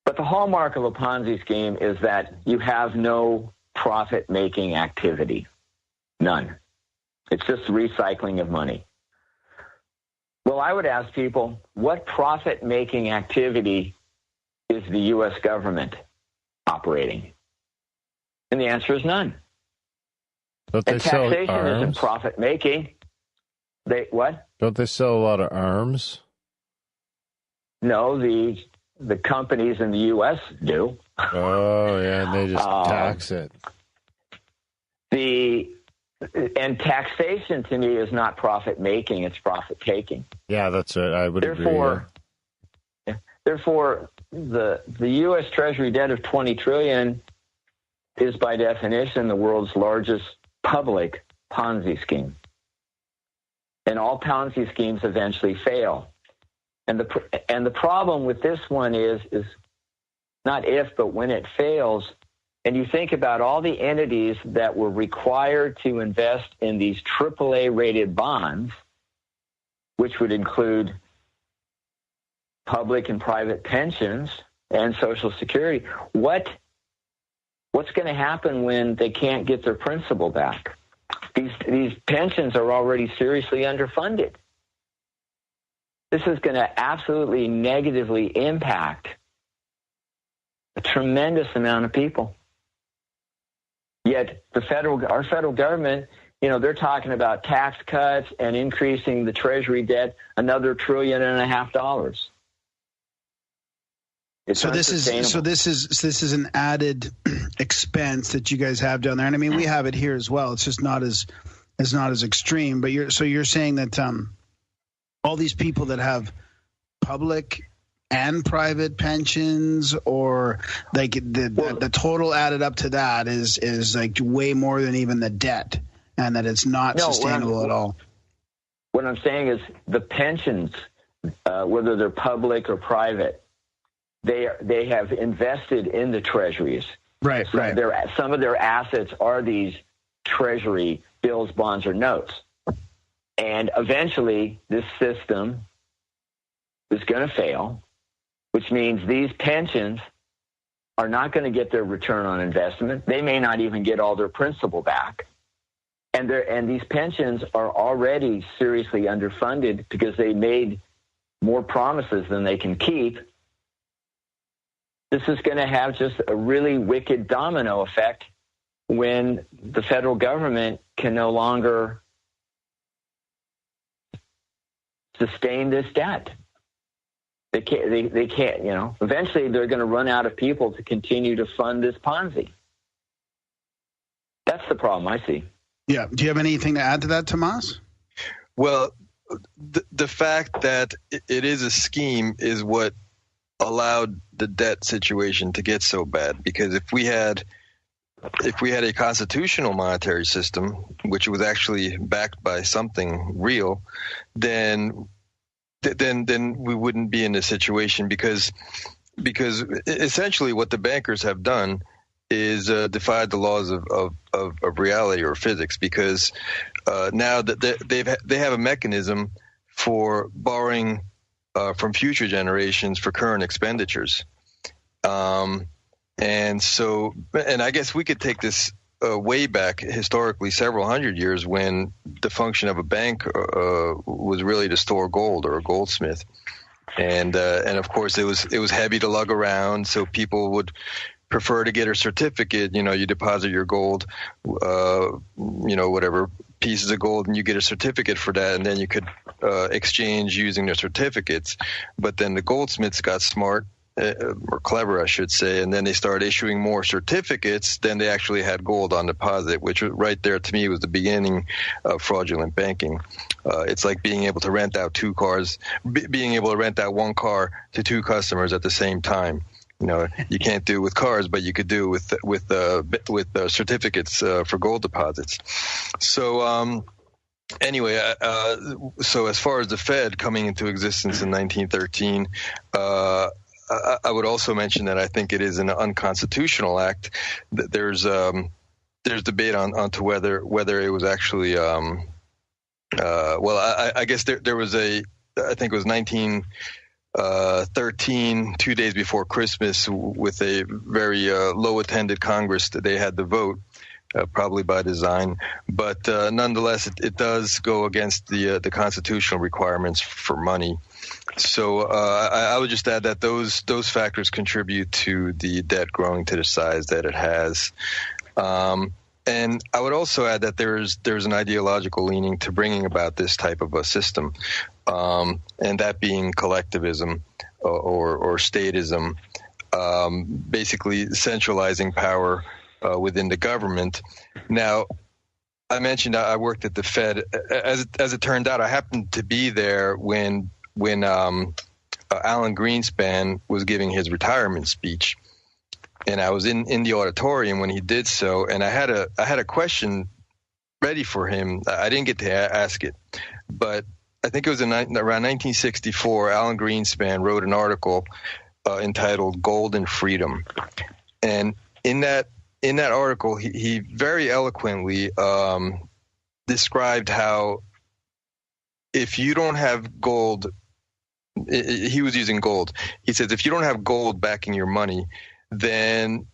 But the hallmark of a Ponzi scheme is that you have no profit-making activity. None. It's just recycling of money. Well, I would ask people, what profit-making activity is the U.S. government operating? And the answer is none. Don't they sell taxation arms? Isn't profit-making. What? Don't they sell a lot of arms? No, the companies in the U.S. do. Oh, yeah, and they just tax it. And taxation, to me, is not profit-making, it's profit-taking. Yeah, that's right. I would agree. Therefore, the U.S. Treasury debt of $20 trillion is, by definition, the world's largest public Ponzi scheme. And all Ponzi schemes eventually fail. And the problem with this one is not if, but when it fails. And you think about all the entities that were required to invest in these AAA-rated bonds, which would include public and private pensions and Social Security. What's going to happen when they can't get their principal back? These pensions are already seriously underfunded. This is going to absolutely negatively impact a tremendous amount of people. Yet our federal government, they're talking about tax cuts and increasing the Treasury debt another $1.5 trillion. So this is an added expense that you guys have down there, and I mean we have it here as well. It's just not as extreme. But you're saying that all these people that have public and private pensions, or like the total added up to that is like way more than even the debt, and that it's not sustainable at all. What I'm saying is the pensions, whether they're public or private, they have invested in the treasuries. Right. Some of their assets are these treasury bills, bonds, or notes. And eventually this system is going to fail, which means these pensions are not going to get their return on investment. They may not even get all their principal back. And these pensions are already seriously underfunded because they made more promises than they can keep. This is going to have just a really wicked domino effect when the federal government can no longer sustain this debt. They can't, eventually they're going to run out of people to continue to fund this Ponzi. That's the problem I see. Yeah. Do you have anything to add to that, Tamas? Well, the fact that it is a scheme is what allowed the debt situation to get so bad. Because if we had a constitutional monetary system, which was actually backed by something real, then we wouldn't be in this situation, because essentially what the bankers have done is defied the laws of reality or physics, because now that they have a mechanism for borrowing from future generations for current expenditures. And I guess we could take this way back historically, several hundred years, when the function of a bank was really to store gold, or a goldsmith. And of course it was heavy to lug around, so people would prefer to get a certificate. You deposit your gold, whatever pieces of gold and you get a certificate for that, and then you could exchange using their certificates. But then the goldsmiths got smart, or clever, I should say, and then they started issuing more certificates than they actually had gold on deposit, which right there to me was the beginning of fraudulent banking. It's like being able to rent out being able to rent out one car to two customers at the same time. You know, you can't do it with cars, but you could do it with certificates for gold deposits. So anyway, so as far as the Fed coming into existence in 1913, I would also mention that I think it is an unconstitutional act. There's debate onto whether it was actually I guess there was I think it was 1913, 2 days before Christmas, with a very low attended Congress, that they had the vote. Probably by design, but nonetheless, it does go against the constitutional requirements for money. So I would just add that those factors contribute to the debt growing to the size that it has. And I would also add that there's an ideological leaning to bringing about this type of a system, and that being collectivism or statism, basically centralizing power within the government. Now, I mentioned I worked at the Fed. As it turned out, I happened to be there when Alan Greenspan was giving his retirement speech, and I was in the auditorium when he did so. And I had a question ready for him. I didn't get to ask it, but I think it was around 1964. Alan Greenspan wrote an article entitled "Gold and Freedom," and in that article, he very eloquently described how if you don't have gold, he was using gold. He says if you don't have gold backing your money, then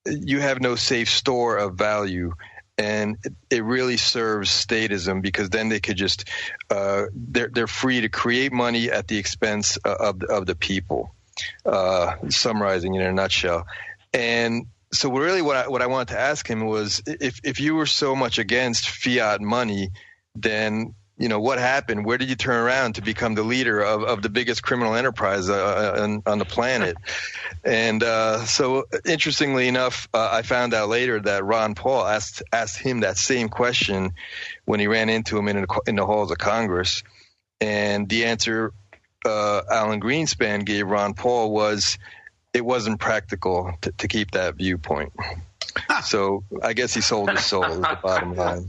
you have no safe store of value. And it really serves statism, because then they could just they're free to create money at the expense of the people. Summarizing in a nutshell. And so really what I wanted to ask him was, if you were so much against fiat money, then, you know, what happened? Where did you turn around to become the leader of the biggest criminal enterprise on the planet? And so interestingly enough, I found out later that Ron Paul asked him that same question when he ran into him in the halls of Congress. And the answer Alan Greenspan gave Ron Paul was, it wasn't practical to keep that viewpoint. So I guess he sold his soul is the bottom line.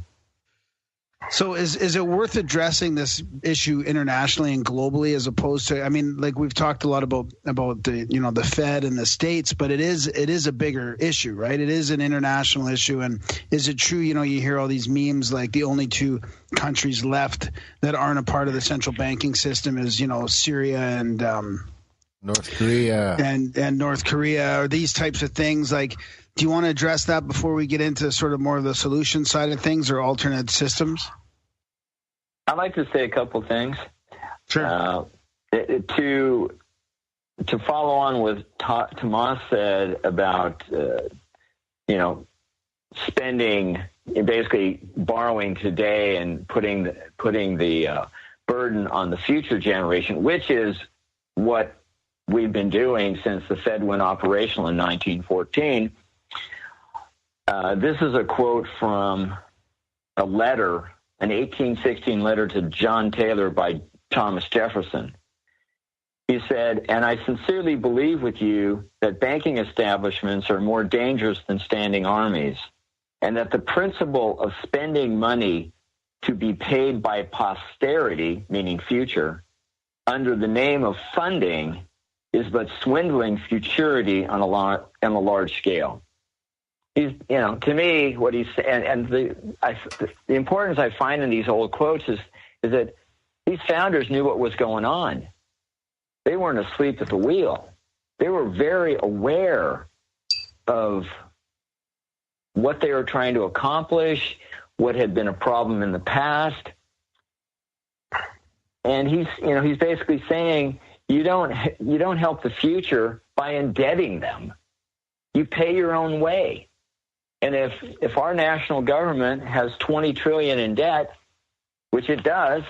So is it worth addressing this issue internationally and globally, as opposed to, I mean, like we've talked a lot about the, you know, the Fed and the states, but it is a bigger issue, right? It is an international issue. And is it true, you know, you hear all these memes like the only two countries left that aren't a part of the central banking system is, you know, Syria and North Korea and North Korea, or these types of things. Like, do you want to address that before we get into sort of more of the solution side of things, or alternate systems? I'd like to say a couple things. Sure. To follow on with Tamas said about you know, spending, basically borrowing today and putting the burden on the future generation, which is what we've been doing since the Fed went operational in 1914. This is a quote from a letter, an 1816 letter to John Taylor by Thomas Jefferson. He said, "And I sincerely believe with you that banking establishments are more dangerous than standing armies, and that the principle of spending money to be paid by posterity, meaning future, under the name of funding is but swindling futurity on a large scale." He's, you know, to me, what he's and the importance I find in these old quotes is that these founders knew what was going on. They weren't asleep at the wheel. They were very aware of what they were trying to accomplish, what had been a problem in the past. And he's basically saying, you don't help the future by indebting them. You pay your own way. And if our national government has $20 trillion in debt, which it does,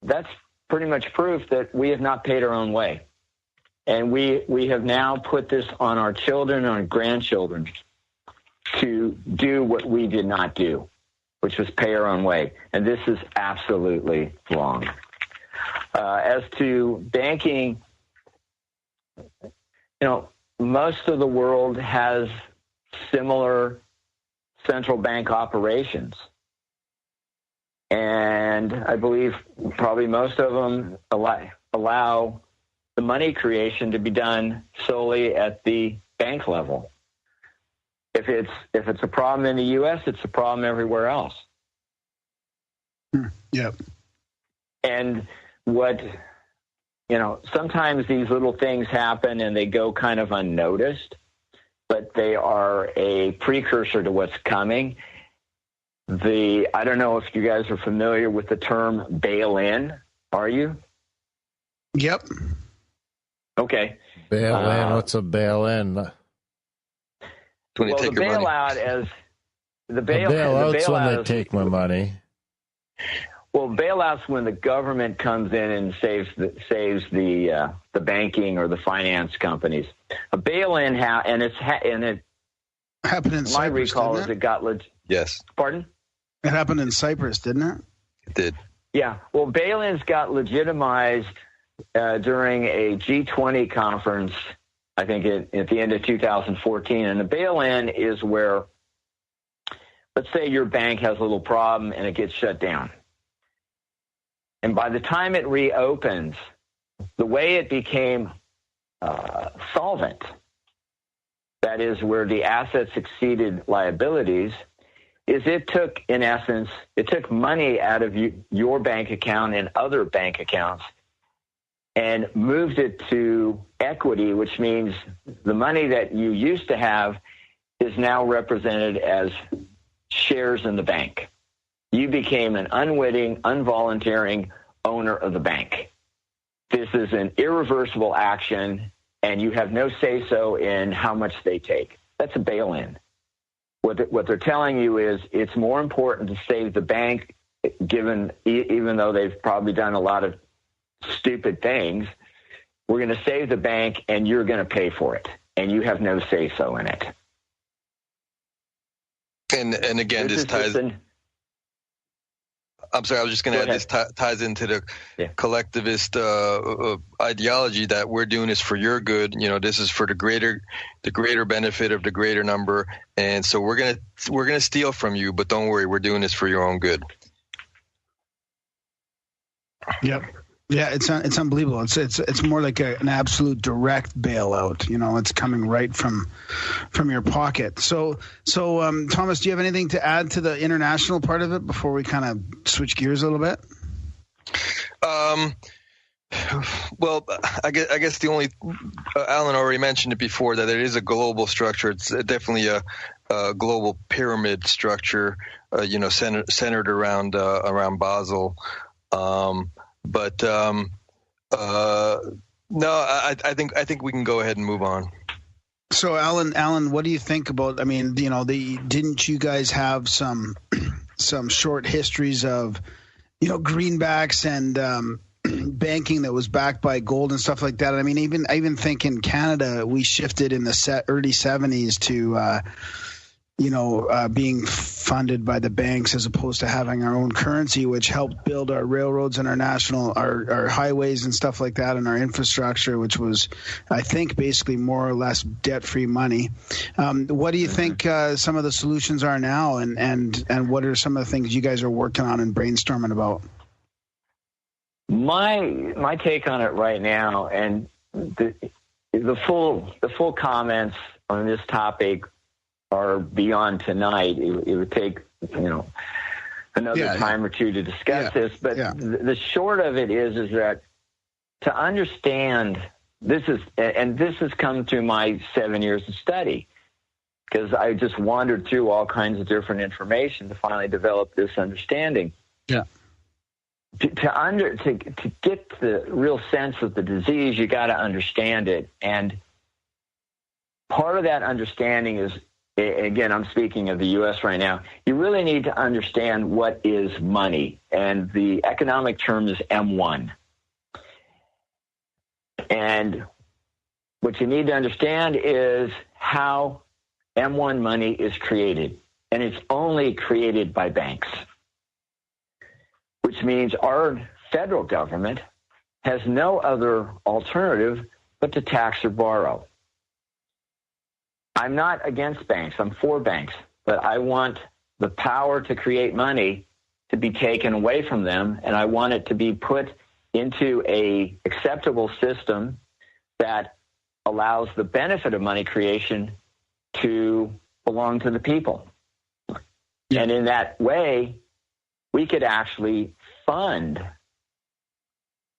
that's pretty much proof that we have not paid our own way. And we have now put this on our children and our grandchildren to do what we did not do, which was pay our own way. And this is absolutely wrong. As to banking, most of the world has similar central bank operations. And I believe probably most of them allow the money creation to be done solely at the bank level. If it's a problem in the U.S., it's a problem everywhere else. Yep. And sometimes these little things happen and they go kind of unnoticed, but they are a precursor to what's coming. I don't know if you guys are familiar with the term bail-in. Are you? Yep. Okay. Bail-in. What's a bail-in? When you take the your bailout money. As the bailout's when they take my money. Well, bailout's when the government comes in and saves the banking or the finance companies. A bail-in, and it happened in Cyprus. My recall is it got Yes. Pardon? It happened in Cyprus, didn't it? It did. Yeah. Well, bail-ins got legitimized during a G20 conference, I think at the end of 2014. And the bail-in is where, let's say your bank has a little problem and it gets shut down. And by the time it reopens, the way it became solvent, that is where the assets exceeded liabilities, is it took money out of your bank account and other bank accounts and moved it to equity, which means the money that you used to have is now represented as shares in the bank. You became an unwitting, involuntary owner of the bank. This is an irreversible action, and you have no say-so in how much they take. That's a bail-in. What they're telling you is it's more important to save the bank, even though they've probably done a lot of stupid things. We're going to save the bank, and you're going to pay for it, and you have no say-so in it. And again, this ties. I'm sorry, I was just going to add, this ties into the collectivist ideology that we're doing this for your good. This is for the greater benefit of the greater number, and so we're gonna steal from you, but don't worry, we're doing this for your own good. Yep. Yeah, it's unbelievable. It's more like an absolute direct bailout. It's coming right from your pocket. So Thomas, do you have anything to add to the international part of it before we kind of switch gears a little bit? Well, I guess the only Alan already mentioned it before that it is a global structure. It's definitely a global pyramid structure. Centered around Basel. But no, I think we can go ahead and move on. So, Alan, what do you think about? I mean, didn't you guys have some short histories of, greenbacks and banking that was backed by gold and stuff like that? I mean, I even think in Canada we shifted in the early 70s to being funded by the banks as opposed to having our own currency, which helped build our railroads and our highways and stuff like that, and our infrastructure, which was, I think, basically more or less debt-free money. What do you think some of the solutions are now, and what are some of the things you guys are working on and brainstorming about? My take on it right now, and the full comments on this topic are beyond tonight. It would take another time or two to discuss this, but the short of it is that to understand this has come through my 7 years of study, because I just wandered through all kinds of different information to finally develop this understanding. Yeah. To get the real sense of the disease, you got to understand it, and part of that understanding is again, I'm speaking of the U.S. right now, you really need to understand what is money. And the economic term is M1. And what you need to understand is how M1 money is created. And it's only created by banks, which means our federal government has no other alternative but to tax or borrow. I'm not against banks. I'm for banks. But I want the power to create money to be taken away from them, and I want it to be put into a acceptable system that allows the benefit of money creation to belong to the people. Yeah. And in that way, we could actually fund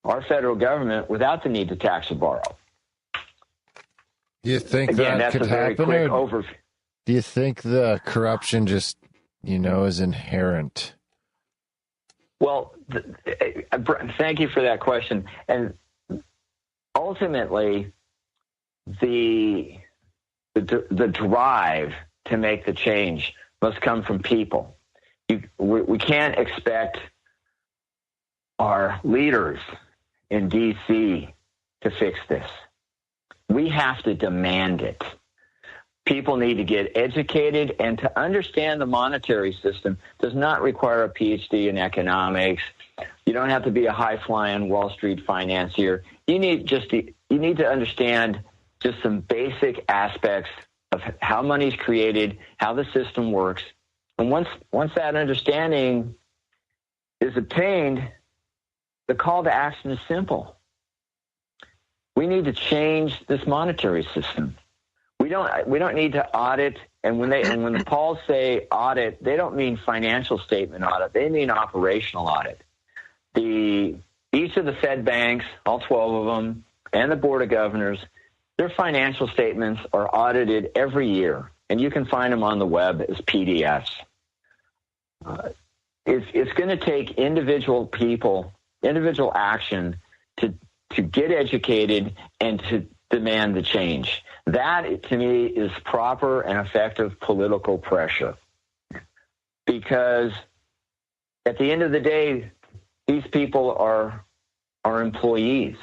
our federal government without the need to tax or borrow. Do you think that could happen? Or do you think the corruption just, is inherent? Well, thank you for that question. And ultimately, the drive to make the change must come from people. We can't expect our leaders in D.C. to fix this. We have to demand it. People need to get educated, and to understand the monetary system does not require a PhD in economics. You don't have to be a high-flying Wall Street financier. You need to understand just some basic aspects of how money's created, how the system works. And once that understanding is obtained, the call to action is simple. We need to change this monetary system. We don't need to audit. And when the Pauls say audit, they don't mean financial statement audit. They mean operational audit. Each of the Fed banks, all 12 of them, and the Board of Governors, their financial statements are audited every year, and you can find them on the web as PDFs. It's going to take individual people, individual action to get educated and to demand the change. That, to me, is proper and effective political pressure. Because at the end of the day, these people are employees.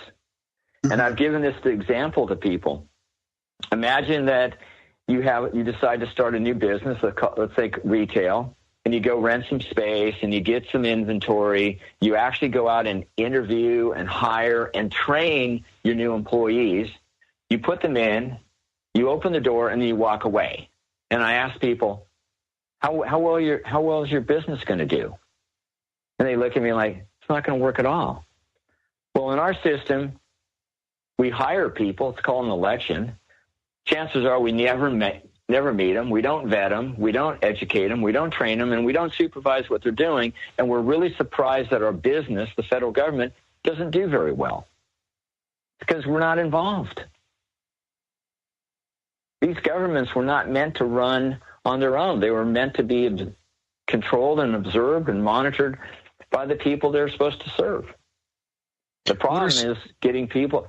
And I've given this example to people. Imagine that you decide to start a new business, let's say retail, and you go rent some space and you get some inventory. You actually go out and interview and hire and train your new employees. You put them in, you open the door, and then you walk away. And I ask people, how well is your business going to do? And they look at me like, it's not going to work at all. Well, in our system, we hire people. It's called an election. Chances are we never meet them. We don't vet them. We don't educate them. We don't train them, and we don't supervise what they're doing. And we're really surprised that our business, the federal government, doesn't do very well because we're not involved. These governments were not meant to run on their own. They were meant to be controlled and observed and monitored by the people they're supposed to serve. The problem is getting people.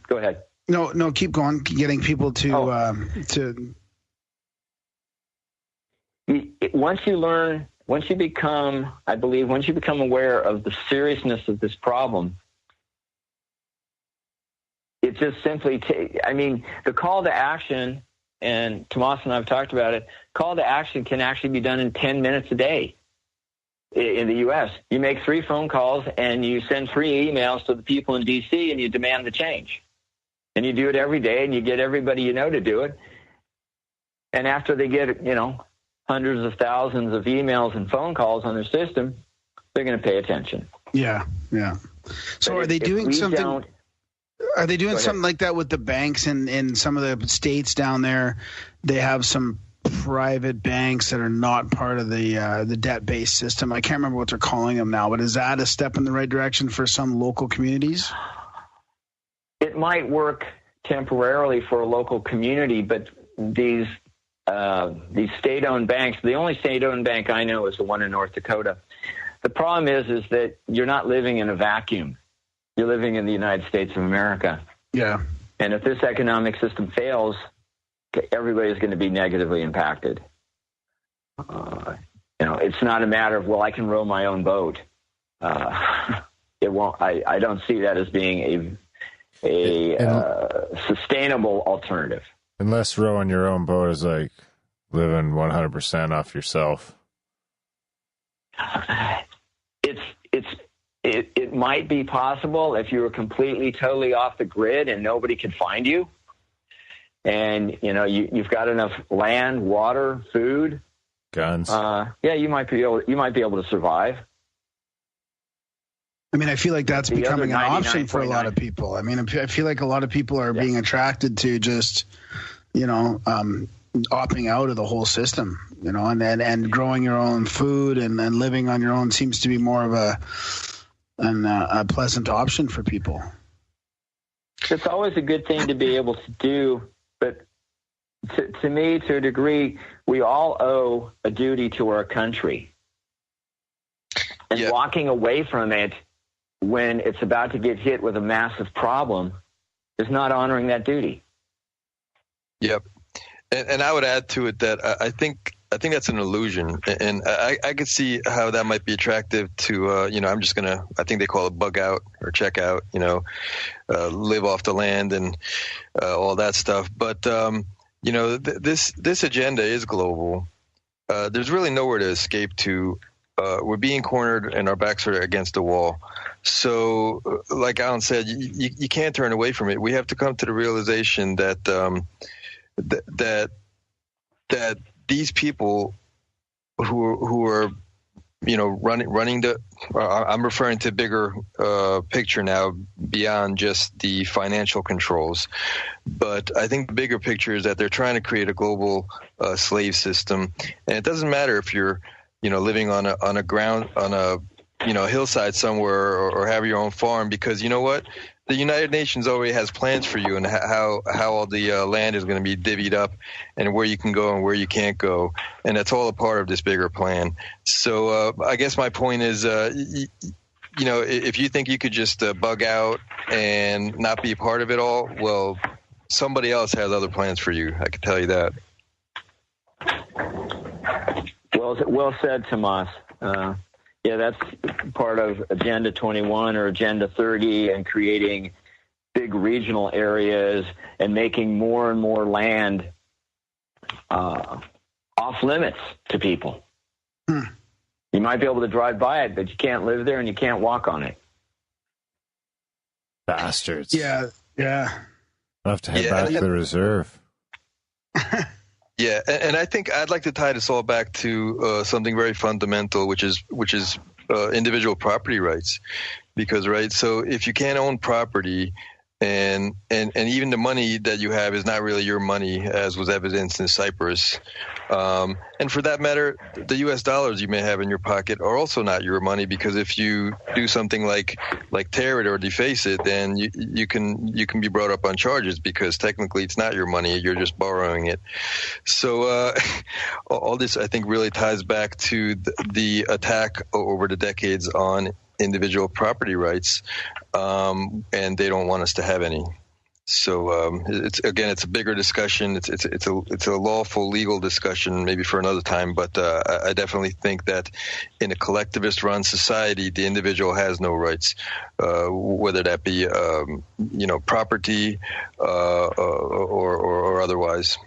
Go ahead. No, keep going. Getting people to. Once you become aware of the seriousness of this problem, it just simply the call to action, and Tamas and I have talked about it, call to action can actually be done in 10 minutes a day in the U.S. You make 3 phone calls and you send 3 emails to the people in D.C. and you demand the change. And you do it every day and you get everybody you know to do it. And after they get, hundreds of thousands of emails and phone calls on their system, they're going to pay attention. Yeah. So are they doing something? Are they doing something like that with the banks in some of the states down there? They have some private banks that are not part of the debt-based system. I can't remember what they're calling them now, but is that a step in the right direction for some local communities? It might work temporarily for a local community, but these state-owned banks, the only state-owned bank I know is the one in North Dakota. The problem is that you're not living in a vacuum. You're living in the United States of America. Yeah. And if this economic system fails, everybody's going to be negatively impacted. It's not a matter of, well, I can row my own boat. It won't. I don't see that as being a sustainable alternative. Unless rowing your own boat is like living 100% off yourself. It might be possible if you were completely, totally off the grid and nobody could find you, and you've got enough land, water, food, guns. You might be able to survive. I mean, I feel like that's becoming an option for a lot of people. I mean, I feel like a lot of people are being attracted to just, opting out of the whole system, and growing your own food and living on your own seems to be more of a pleasant option for people. It's always a good thing to be able to do, but to me, to a degree, we all owe a duty to our country. And walking away from it when it's about to get hit with a massive problem is not honoring that duty. Yep. And I would add to it that I think that's an illusion, and I could see how that might be attractive to I'm just gonna, I think they call it bug out or check out, live off the land and all that stuff. But this agenda is global. There's really nowhere to escape to. We're being cornered and our backs are against the wall. So, like Alan said, you can't turn away from it. We have to come to the realization that that these people who are running the I'm referring to bigger picture now beyond just the financial controls, but I think the bigger picture is that they're trying to create a global slave system, and it doesn't matter if you're living on a hillside somewhere or have your own farm, because you know what? The United Nations already has plans for you and how all the land is going to be divvied up and where you can go and where you can't go. And that's all a part of this bigger plan. So I guess my point is, if you think you could just bug out and not be a part of it all, well, somebody else has other plans for you. I can tell you that. Well said, Tamas. That's part of Agenda 21 or Agenda 30 and creating big regional areas and making more and more land off limits to people. You might be able to drive by it, but you can't live there and you can't walk on it. Bastards. Yeah. I'll have to head back to the reserve. Yeah, and I think I'd like to tie this all back to something very fundamental, which is individual property rights, because so if you can't own property, and even the money that you have is not really your money, as was evidenced in Cyprus, and for that matter, the U.S. dollars you may have in your pocket are also not your money, because if you do something like tear it or deface it, then you can be brought up on charges, because technically it's not your money, you're just borrowing it. So all this, I think, really ties back to the attack over the decades on individual property rights, and they don't want us to have any. So it's a bigger discussion. It's a lawful legal discussion, maybe for another time. But I definitely think that in a collectivist-run society, the individual has no rights, whether that be property or otherwise.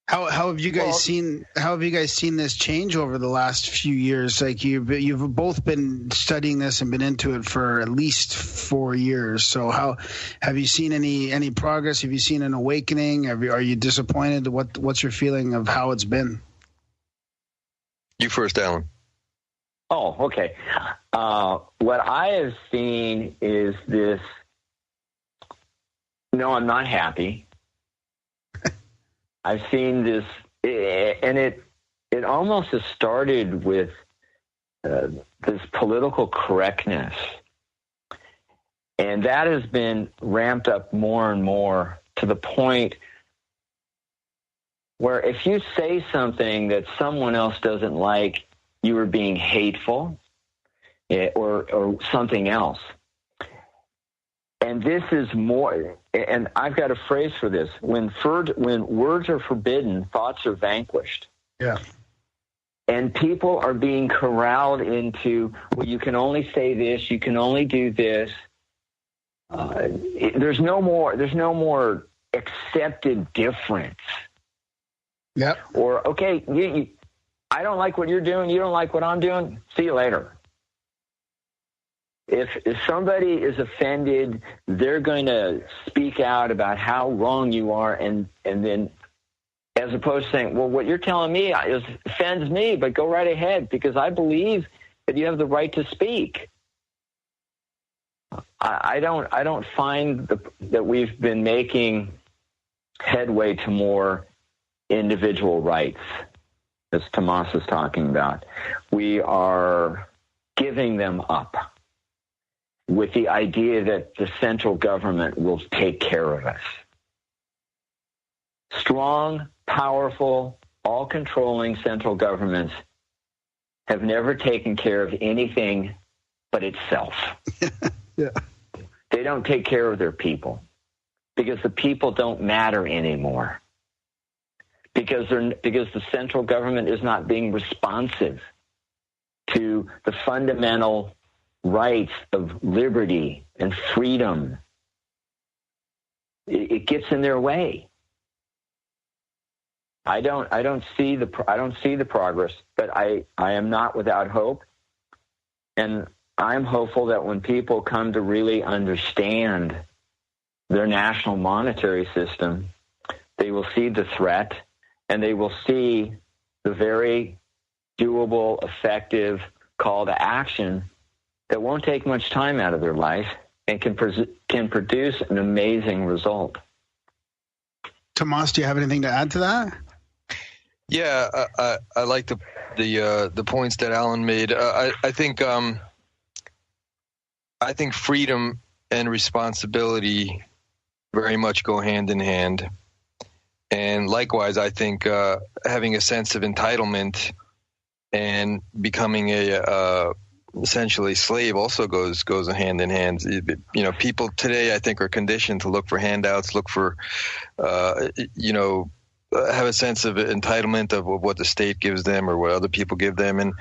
How have you guys seen this change over the last few years? Like you've both been studying this and been into it for at least 4 years. So how have you seen any progress? Have you seen an awakening? Are you disappointed? What's your feeling of how it's been? You first, Alan. Oh, okay. What I have seen is this. No, I'm not happy. I've seen this, and it almost has started with this political correctness, and that has been ramped up more and more to the point where if you say something that someone else doesn't like, you are being hateful or something else. And this is more, and I've got a phrase for this. When words are forbidden, thoughts are vanquished. Yeah. And people are being corralled into, well, you can only say this, you can only do this. There's no more accepted difference. Yep. Or, okay, I don't like what you're doing, you don't like what I'm doing, see you later. If somebody is offended, they're going to speak out about how wrong you are, and then, as opposed to saying, well, what you're telling me offends me, but go right ahead, because I believe that you have the right to speak. I don't find that we've been making headway to more individual rights, as Tamas is talking about. We are giving them up with the idea that the central government will take care of us. Strong, powerful, all-controlling central governments have never taken care of anything but itself. Yeah. They don't take care of their people because the people don't matter anymore. Because the central government is not being responsive to the fundamental rights of liberty and freedom. It gets in their way. I don't see the progress, but I am not without hope, and I'm hopeful that when people come to really understand their national monetary system, they will see the threat, and they will see the very doable, effective call to action that won't take much time out of their life and can produce an amazing result. Tamas, do you have anything to add to that? Yeah, I like the points that Alan made. I think freedom and responsibility very much go hand in hand. And likewise, I think having a sense of entitlement and becoming essentially slave also goes hand in hand. People today, I think, are conditioned to look for handouts, look for, have a sense of entitlement of what the state gives them or what other people give them,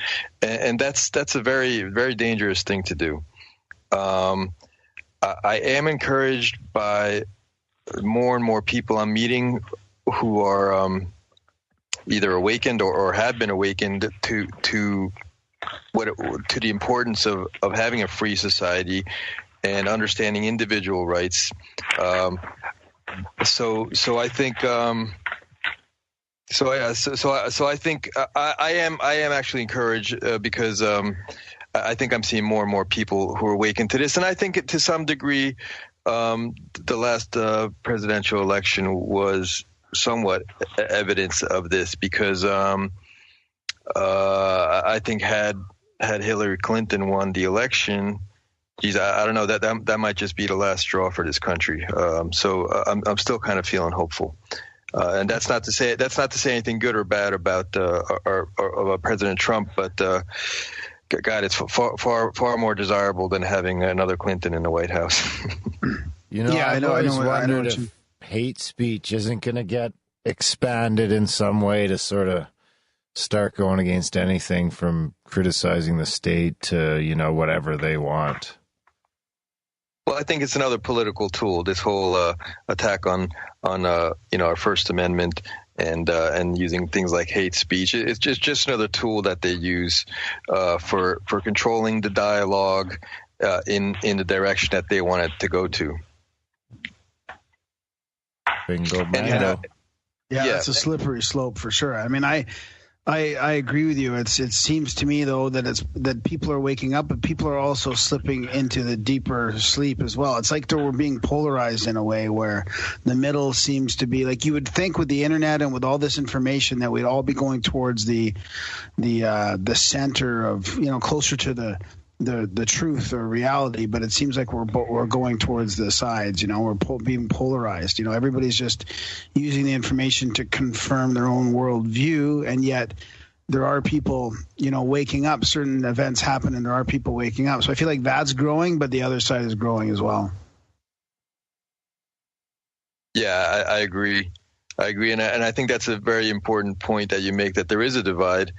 and that's a very, very dangerous thing to do. I am encouraged by more and more people I'm meeting who are either awakened or have been awakened to the importance of having a free society and understanding individual rights. So I think. So I think I am actually encouraged because I think I'm seeing more and more people who are awakened to this, and I think to some degree, the last presidential election was somewhat evidence of this because I think had Hillary Clinton won the election, geez, I don't know, that might just be the last straw for this country. So I'm still kind of feeling hopeful. And that's not to say anything good or bad about President Trump, but God, it's far more desirable than having another Clinton in the White House. I've always wondered if hate speech isn't going to get expanded in some way to sort of start going against anything from criticizing the state to whatever they want. Well, I think it's another political tool. This whole attack on our First Amendment and using things like hate speech. It's just another tool that they use for controlling the dialogue in the direction that they want it to go to. Bingo, bingo. Yeah, it's a slippery slope for sure. I mean, I agree with you. It seems to me though that people are waking up, but people are also slipping into the deeper sleep as well. It's like we're being polarized in a way where the middle seems to be like you would think with the internet and with all this information that we'd all be going towards the center of closer to the truth or reality, but it seems like we're going towards the sides. We're being polarized. Everybody's just using the information to confirm their own worldview, and yet there are people waking up. Certain events happen and there are people waking up. So I feel like that's growing, but the other side is growing as well. Yeah, I agree. And I think that's a very important point that you make, that there is a divide.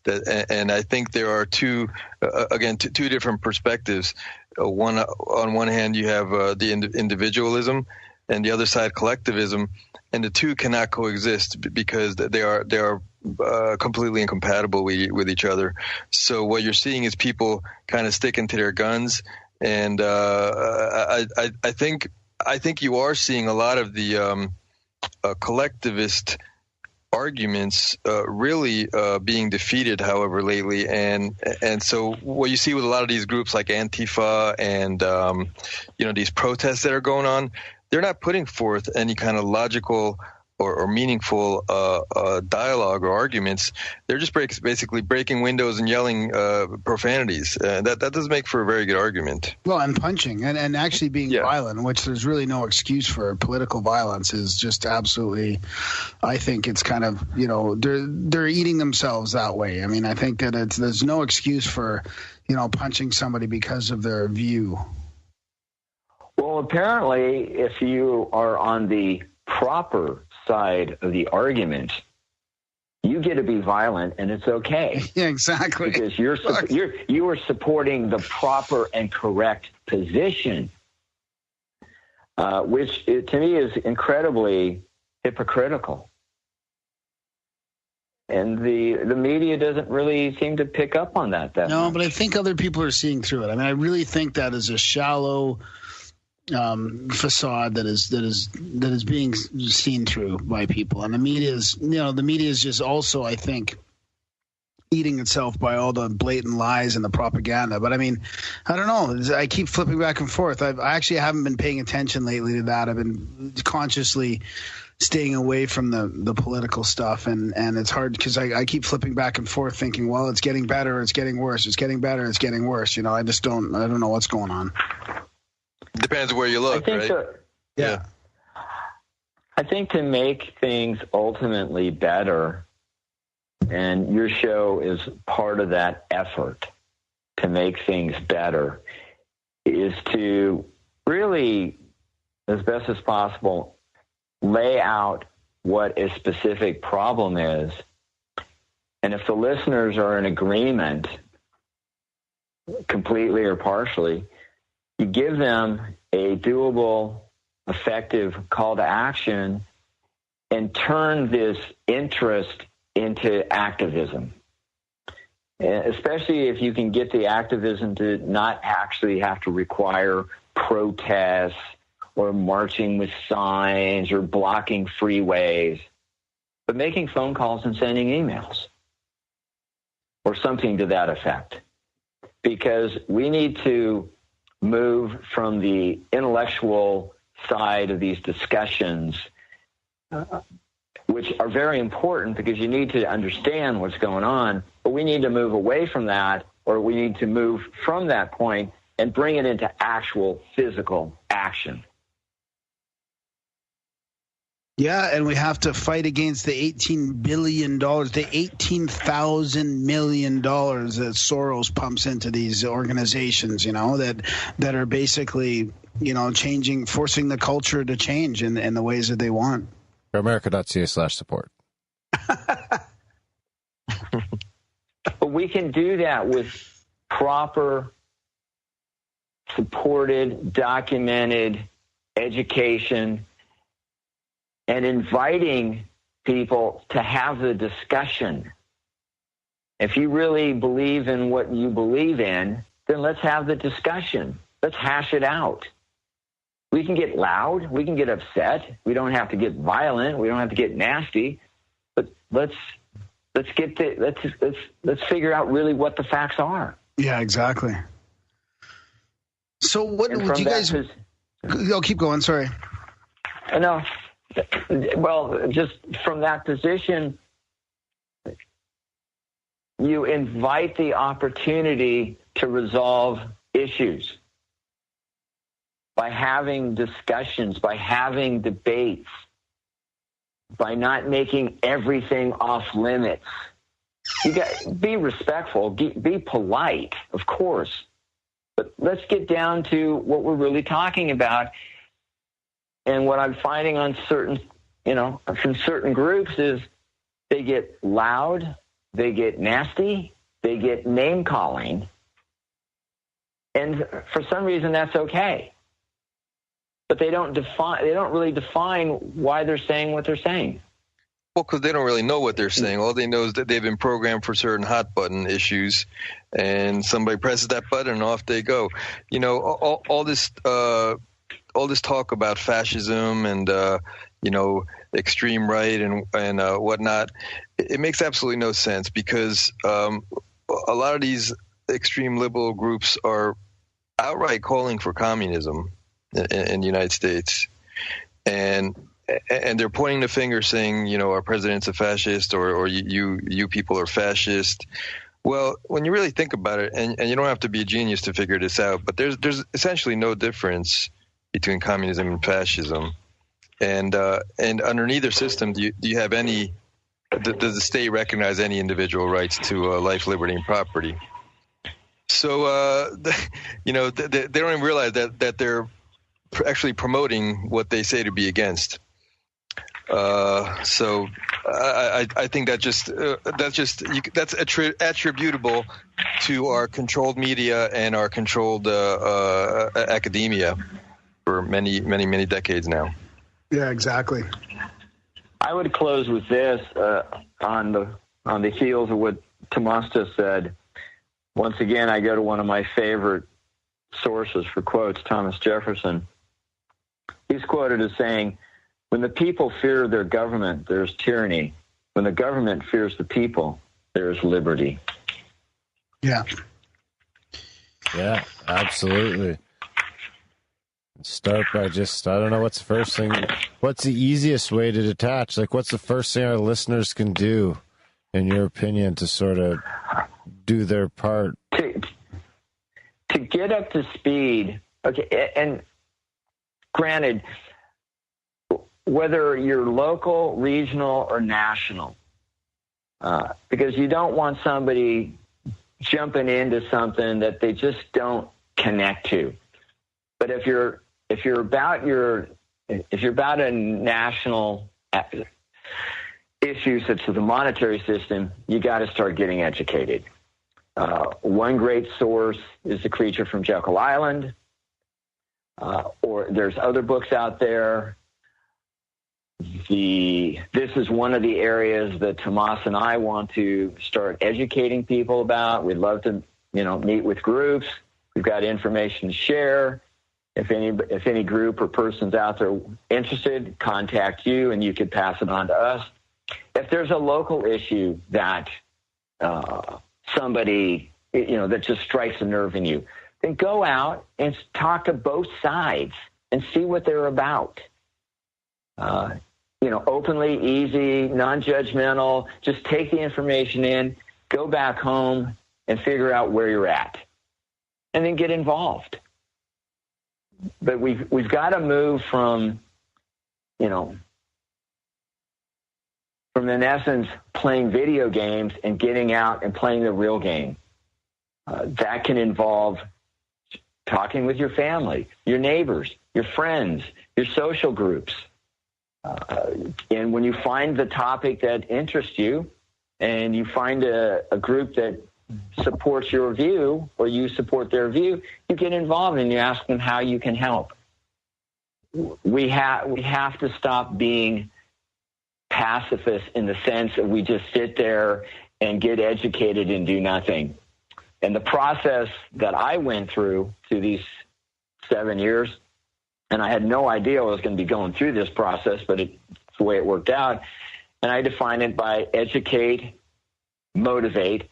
And I think there are two different perspectives. One, on one hand, you have the individualism, and the other side, collectivism, and the two cannot coexist because they are completely incompatible with each other. So what you're seeing is people kind of sticking to their guns, and I think you are seeing a lot of the collectivist arguments really being defeated, however, lately, and so what you see with a lot of these groups like Antifa and these protests that are going on, they're not putting forth any kind of logical or meaningful dialogue or arguments. They're just basically breaking windows and yelling profanities. That doesn't make for a very good argument. Well, and punching and actually being violent, which there's really no excuse for. Political violence is just absolutely, I think it's kind of, they're eating themselves that way. I mean, I think that there's no excuse for, punching somebody because of their view. Well, apparently, if you are on the proper side of the argument, you get to be violent, and it's okay. Yeah, exactly. Because you are supporting the proper and correct position, which to me is incredibly hypocritical. And the media doesn't really seem to pick up on that. No, but I think other people are seeing through it. I mean, I really think that is a shallow facade that is being seen through by people, and the media is just also, I think, eating itself by all the blatant lies and the propaganda. But I mean, I don't know. I keep flipping back and forth. I actually haven't been paying attention lately to that. I've been consciously staying away from the political stuff, and it's hard because I keep flipping back and forth thinking, well, it's getting better, it's getting worse, it's getting better, it's getting worse. I don't know what's going on. Depends where you look, right? Yeah. I think to make things ultimately better, and your show is part of that effort to make things better, is to really, as best as possible, lay out what a specific problem is. And if the listeners are in agreement, completely or partially, you give them a doable, effective call to action and turn this interest into activism. Especially if you can get the activism to not actually have to require protests or marching with signs or blocking freeways, but making phone calls and sending emails or something to that effect. Because we need to move from the intellectual side of these discussions, which are very important because you need to understand what's going on, but we need to move away from that, or we need to move from that point and bring it into actual physical action. Yeah, and we have to fight against the $18 billion, the $18,000 million that Soros pumps into these organizations, that are basically, forcing the culture to change in the ways that they want. Grimerica.ca/support. But we can do that with proper, supported, documented education, and inviting people to have the discussion. If you really believe in what you believe in, then let's have the discussion. Let's hash it out. We can get loud. We can get upset. We don't have to get violent. We don't have to get nasty. But let's figure out really what the facts are. Yeah, exactly. So what would you guys? Keep going. Sorry. No. Well, just from that position, you invite the opportunity to resolve issues by having discussions, by having debates, by not making everything off limits. You got be respectful, be polite, of course, but let's get down to what we're really talking about. And what I'm finding on certain, from certain groups is they get loud, they get nasty, they get name calling. And for some reason that's okay. But they don't really define why they're saying what they're saying. Well, because they don't really know what they're saying. All they know is that they've been programmed for certain hot button issues, and somebody presses that button and off they go. All this talk about fascism and extreme right and whatnot, it makes absolutely no sense, because a lot of these extreme liberal groups are outright calling for communism in the United States, and they're pointing the finger, saying, our president's a fascist, or you people are fascist. Well, when you really think about it, and you don't have to be a genius to figure this out, but there's essentially no difference between communism and fascism, and under neither system do you have any. Does the state recognize any individual rights to life, liberty, and property? So they don't even realize that they're actually promoting what they say to be against. So I think that's attributable to our controlled media and our controlled academia for many, many, many decades now. Yeah, exactly. I would close with this on the heels of what Tamas just said. Once again, I go to one of my favorite sources for quotes, Thomas Jefferson. He's quoted as saying, "When the people fear their government, there's tyranny. When the government fears the people, there's liberty." Yeah. Yeah, absolutely. Start by I don't know what's the first thing. What's the easiest way to detach? Like, what's the first thing our listeners can do, in your opinion, to sort of do their part? To get up to speed. Okay, and granted, whether you're local, regional, or national, because you don't want somebody jumping into something that they just don't connect to. But if you're about a national issue such as the monetary system, you got to start getting educated. One great source is The Creature from Jekyll Island, or there's other books out there. This is one of the areas that Tamas and I want to start educating people about. We'd love to, meet with groups. We've got information to share. If any group or person's out there interested, contact you, and you could pass it on to us. If there's a local issue that somebody, that just strikes a nerve in you, then go out and talk to both sides and see what they're about. Openly, easy, non-judgmental. Just take the information in, go back home, and figure out where you're at, and then get involved. But we've got to move from, from in essence playing video games and getting out and playing the real game. That can involve talking with your family, your neighbors, your friends, your social groups. And when you find the topic that interests you, and you find a group that supports your view, or you support their view, you get involved and you ask them how you can help. We have to stop being pacifists in the sense that we just sit there and get educated and do nothing. And the process that I went through these 7 years, and I had no idea I was going to be going through this process, but it's the way it worked out. And I define it by educate, motivate.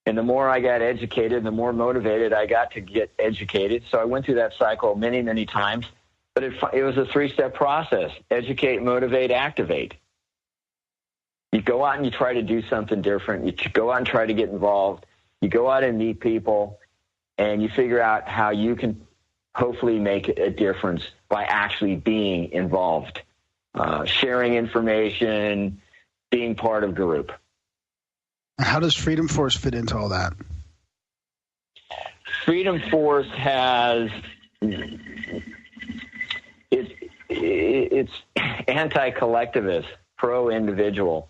And the more I got educated, the more motivated I got to get educated. So I went through that cycle many, many times. But it was a 3-step process: educate, motivate, activate. You go out and you try to do something different. You go out and try to get involved. You go out and meet people, and you figure out how you can hopefully make a difference by actually being involved, sharing information, being part of a group. How does Freedom Force fit into all that? Freedom Force has it's anti-collectivist, pro-individual,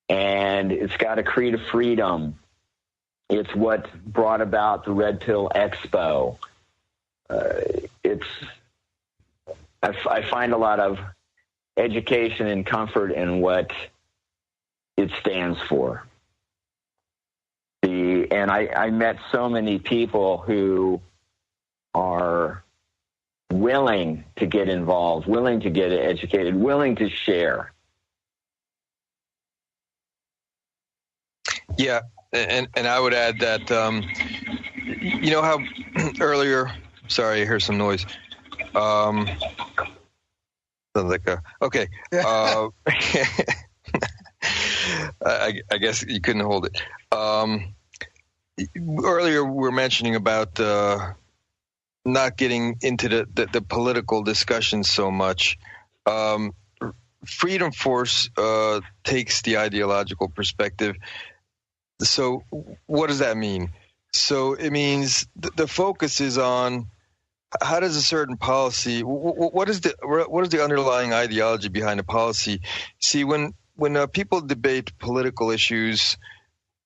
and it's got a creed of freedom. It's what brought about the Red Pill Expo. I find a lot of education and comfort in what it stands for. And I met so many people who are willing to get involved, willing to get educated, willing to share. Yeah, and I would add that, you know how earlier, sorry, I hear some noise. Sounds like okay. I guess you couldn't hold it. Earlier we were mentioning about not getting into the political discussion so much. Freedom Force takes the ideological perspective. So what does that mean? So it means the focus is on how does a certain policy, what is the underlying ideology behind a policy? See, when people debate political issues,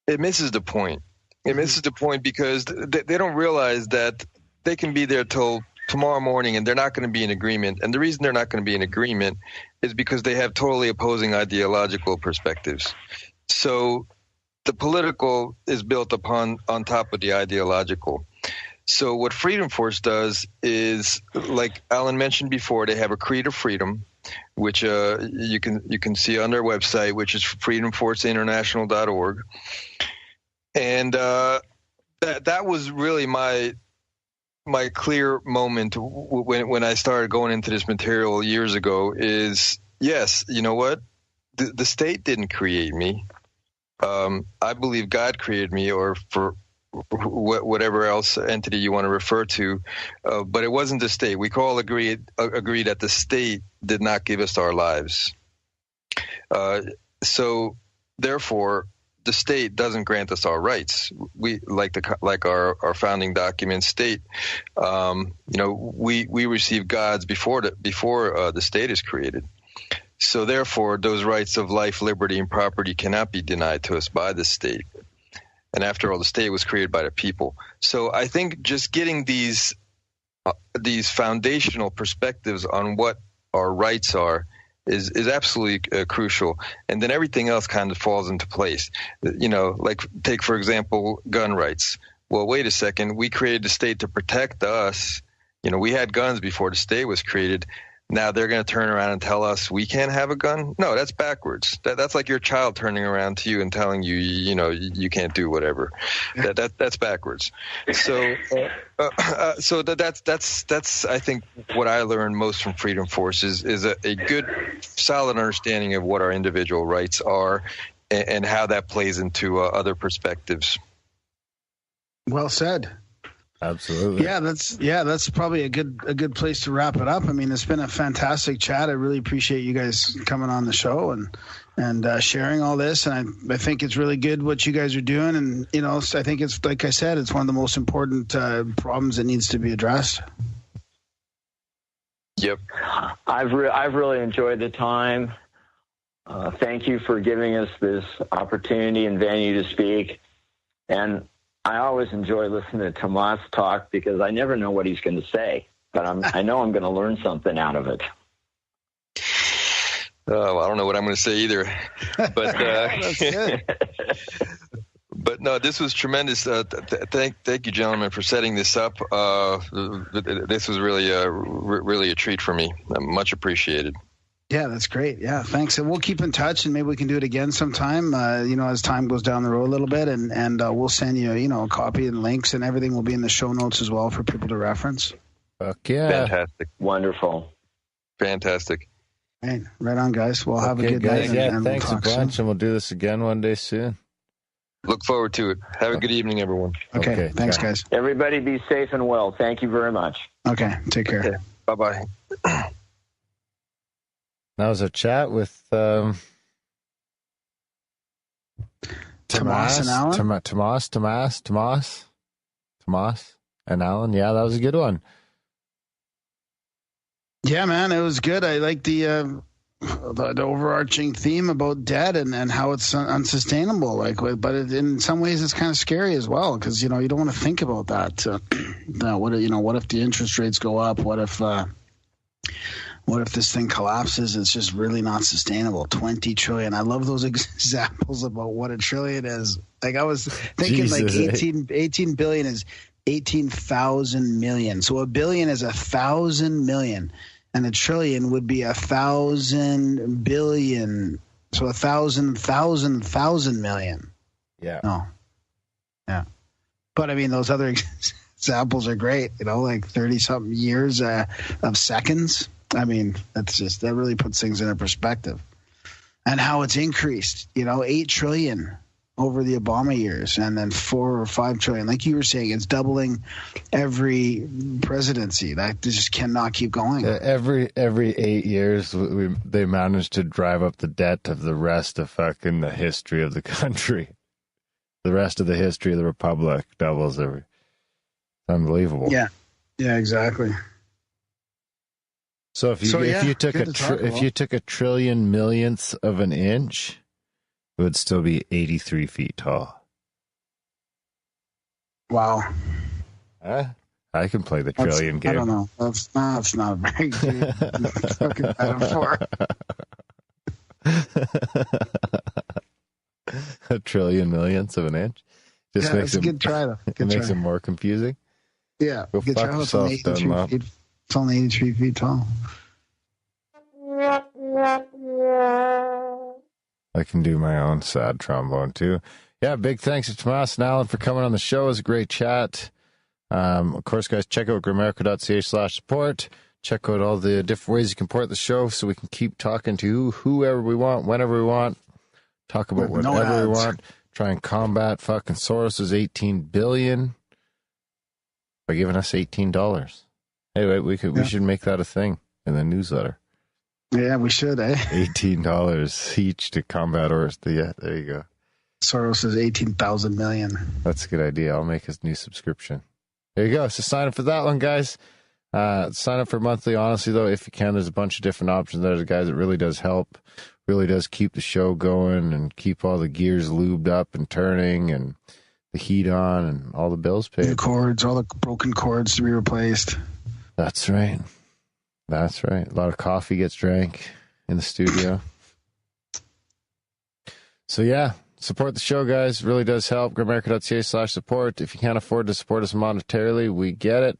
it misses the point. It misses the point because they don't realize that they can be there till tomorrow morning and they're not going to be in agreement. And the reason they're not going to be in agreement is because they have totally opposing ideological perspectives. So the political is built on top of the ideological. So what Freedom Force does is, like Alan mentioned before, they have a creed of freedom, which you can see on their website, which is freedomforceinternational.org. And that was really my clear moment when I started going into this material years ago. Is yes, you know what, the state didn't create me. I believe God created me, or for whatever else entity you want to refer to, but it wasn't the state. We can all agree that the state did not give us our lives. So therefore, the state doesn't grant us our rights. We like our founding documents state. We receive God's before the state is created. So therefore, those rights of life, liberty, and property cannot be denied to us by the state. And after all, the state was created by the people. So I think just getting these foundational perspectives on what our rights are is absolutely crucial. And then everything else kind of falls into place. Like take, for example, gun rights. Well, wait a second. We created the state to protect us. We had guns before the state was created. Now they're going to turn around and tell us we can't have a gun? No, that's backwards. That's like your child turning around to you and telling you, you can't do whatever. That's backwards. So, that's I think what I learned most from Freedom Force is a good, solid understanding of what our individual rights are and how that plays into other perspectives. Well said. Absolutely. Yeah, that's probably a good place to wrap it up. I mean, it's been a fantastic chat. I really appreciate you guys coming on the show and sharing all this. And I think it's really good what you guys are doing. And I think it's, like I said, it's one of the most important problems that needs to be addressed. Yep. I've really enjoyed the time. Thank you for giving us this opportunity and venue to speak. And I always enjoy listening to Tamas talk because I never know what he's going to say, but I know I'm going to learn something out of it. Oh, I don't know what I'm going to say either, but that's good. But no, this was tremendous. Thank you, gentlemen, for setting this up. This was really a treat for me. Much appreciated. Yeah, that's great. Yeah, thanks. And we'll keep in touch, and maybe we can do it again sometime, as time goes down the road a little bit, and we'll send you, a copy and links, and everything will be in the show notes as well for people to reference. Fuck yeah. Fantastic. Wonderful. Fantastic. Right on, guys. Well, have a good guys. night. Yeah, thanks a bunch, and we'll do this again one day soon. Look forward to it. Have a good evening, everyone. Okay. Thanks, guys. Everybody be safe and well. Thank you very much. Okay. Take care. Okay. Bye-bye. That was a chat with Tamas and Alan. Tamas and Alan. Yeah, that was a good one. Yeah, man, it was good. I like the overarching theme about debt and how it's unsustainable. But in some ways, it's kind of scary as well because you don't want to think about that. What if the interest rates go up? What if this thing collapses? It's just really not sustainable. 20 trillion. I love those examples about what a trillion is. Like I was thinking, Jesus, 18 billion is 18,000 million. So a billion is 1,000 million. And a trillion would be 1,000 billion. So 1,000 million. Yeah. No. Yeah. But I mean, those other examples are great. Like 30-something years of seconds. I mean, that really puts things into perspective. And how it's increased. 8 trillion over the Obama years, and then 4 or 5 trillion. Like you were saying, it's doubling every presidency. That just cannot keep going. Every 8 years, they manage to drive up the debt of the rest of fucking the history of the country. The rest of the history of the republic doubles every. Unbelievable. Yeah. Yeah. Exactly. So if you took a trillion millionths of an inch, it would still be 83 feet tall. Wow. I can play the trillion game. I don't know. That's not a very good fucking metaphor. A trillion millionths of an inch? Just makes a good try, though. It makes it more confusing. Yeah. Go fuck yourself, Dunlop. It's only 83 feet tall. I can do my own sad trombone, too. Yeah, big thanks to Tamas and Alan for coming on the show. It was a great chat. Of course, guys, check out Grimerica.ca/support. Check out all the different ways you can support the show so we can keep talking to whoever we want, whenever we want. Talk about whatever we want. Try and combat fucking Soros's $18 billion by giving us $18. Anyway, we should make that a thing in the newsletter. Yeah, we should, eh? $18 each to combat Oris. Yeah, there you go. Soros is 18,000 million. That's a good idea. I'll make his new subscription. There you go. So sign up for that one, guys. Sign up for monthly. Honestly, though, if you can, there's a bunch of different options there, guys. It really does help. Really does keep the show going and keep all the gears lubed up and turning and the heat on and all the bills paid. The cords, all the broken cords to be replaced. That's right. That's right. A lot of coffee gets drank in the studio. So, yeah, support the show, guys. Really does help. Grimerica.ca/support. If you can't afford to support us monetarily, we get it.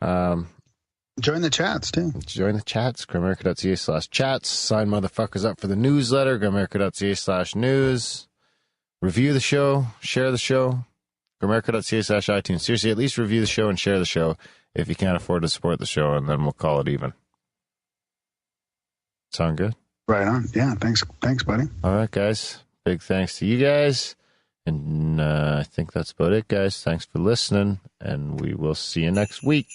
Join the chats, too. Join the chats. Grimerica.ca/chats. Sign motherfuckers up for the newsletter. Grimerica.ca/news. Review the show. Share the show. Grimerica.ca/iTunes. Seriously, at least review the show and share the show if you can't afford to support the show, and then we'll call it even. Sound good? Right on. Yeah, thanks, buddy. All right, guys. Big thanks to you guys. And I think that's about it, guys. Thanks for listening, and we will see you next week.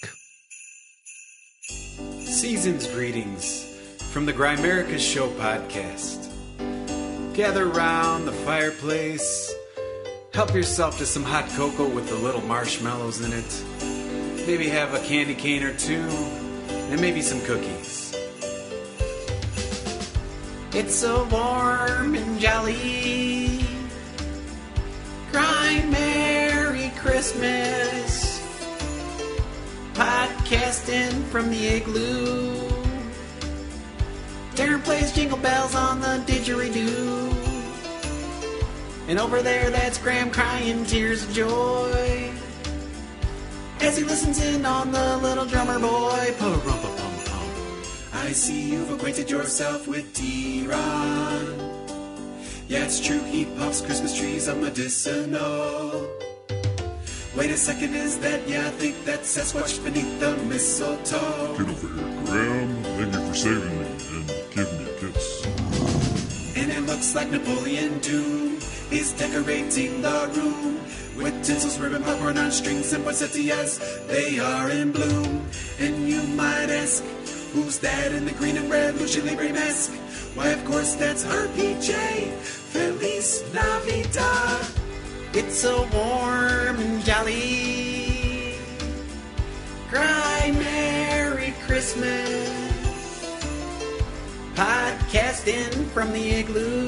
Season's greetings from the Grimerica Show podcast. Gather round the fireplace. Help yourself to some hot cocoa with the little marshmallows in it. Maybe have a candy cane or two, and maybe some cookies. It's so warm and jolly. Grime Merry Christmas. Podcasting from the igloo. Darren plays Jingle Bells on the didgeridoo. And over there, that's Graham crying tears of joy as he listens in on the little drummer boy. Pa-rum-pa-pum-pum. I see you've acquainted yourself with D-Ron. Yeah, it's true, he pops Christmas trees of medicinal. Wait a second, is that? Yeah, I think that's Sasquatch beneath the mistletoe. Get over here, Graham. Thank you for saving me and giving me a kiss. And it looks like Napoleon Doom is decorating the room with tinsels, ribbon, popcorn on strings, and poinsettias. They are in bloom. And you might ask, who's that in the green and red Lucha Libre mask? Why, of course, that's RPJ. Feliz Navidad. It's so warm and jolly. Cry Merry Christmas. Podcasting from the igloo.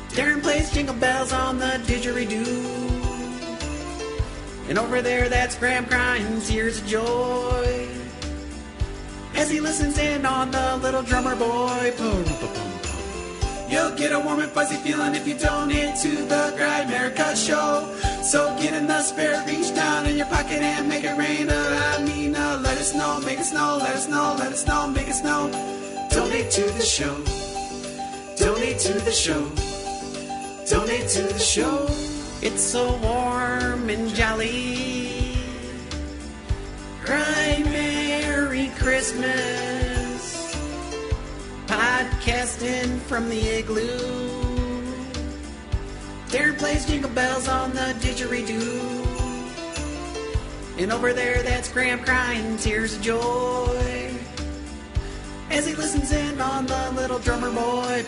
Darren plays jingle bells on the didgeridoo. And over there, that's Graham crying tears of joy as he listens in on the little drummer boy. You'll get a warm and fuzzy feeling if you donate to the Grimerica show. So get in the spirit, reach down in your pocket and make it rain. Let it snow, make it snow, let it snow, let it snow, make it snow. Donate to the show. Donate to the show. Donate to the show. It's so warm and jolly. Cry Merry Christmas. Podcasting from the igloo. Darren plays jingle bells on the didgeridoo. And over there, that's Graham crying tears of joy as he listens in on the little drummer boy.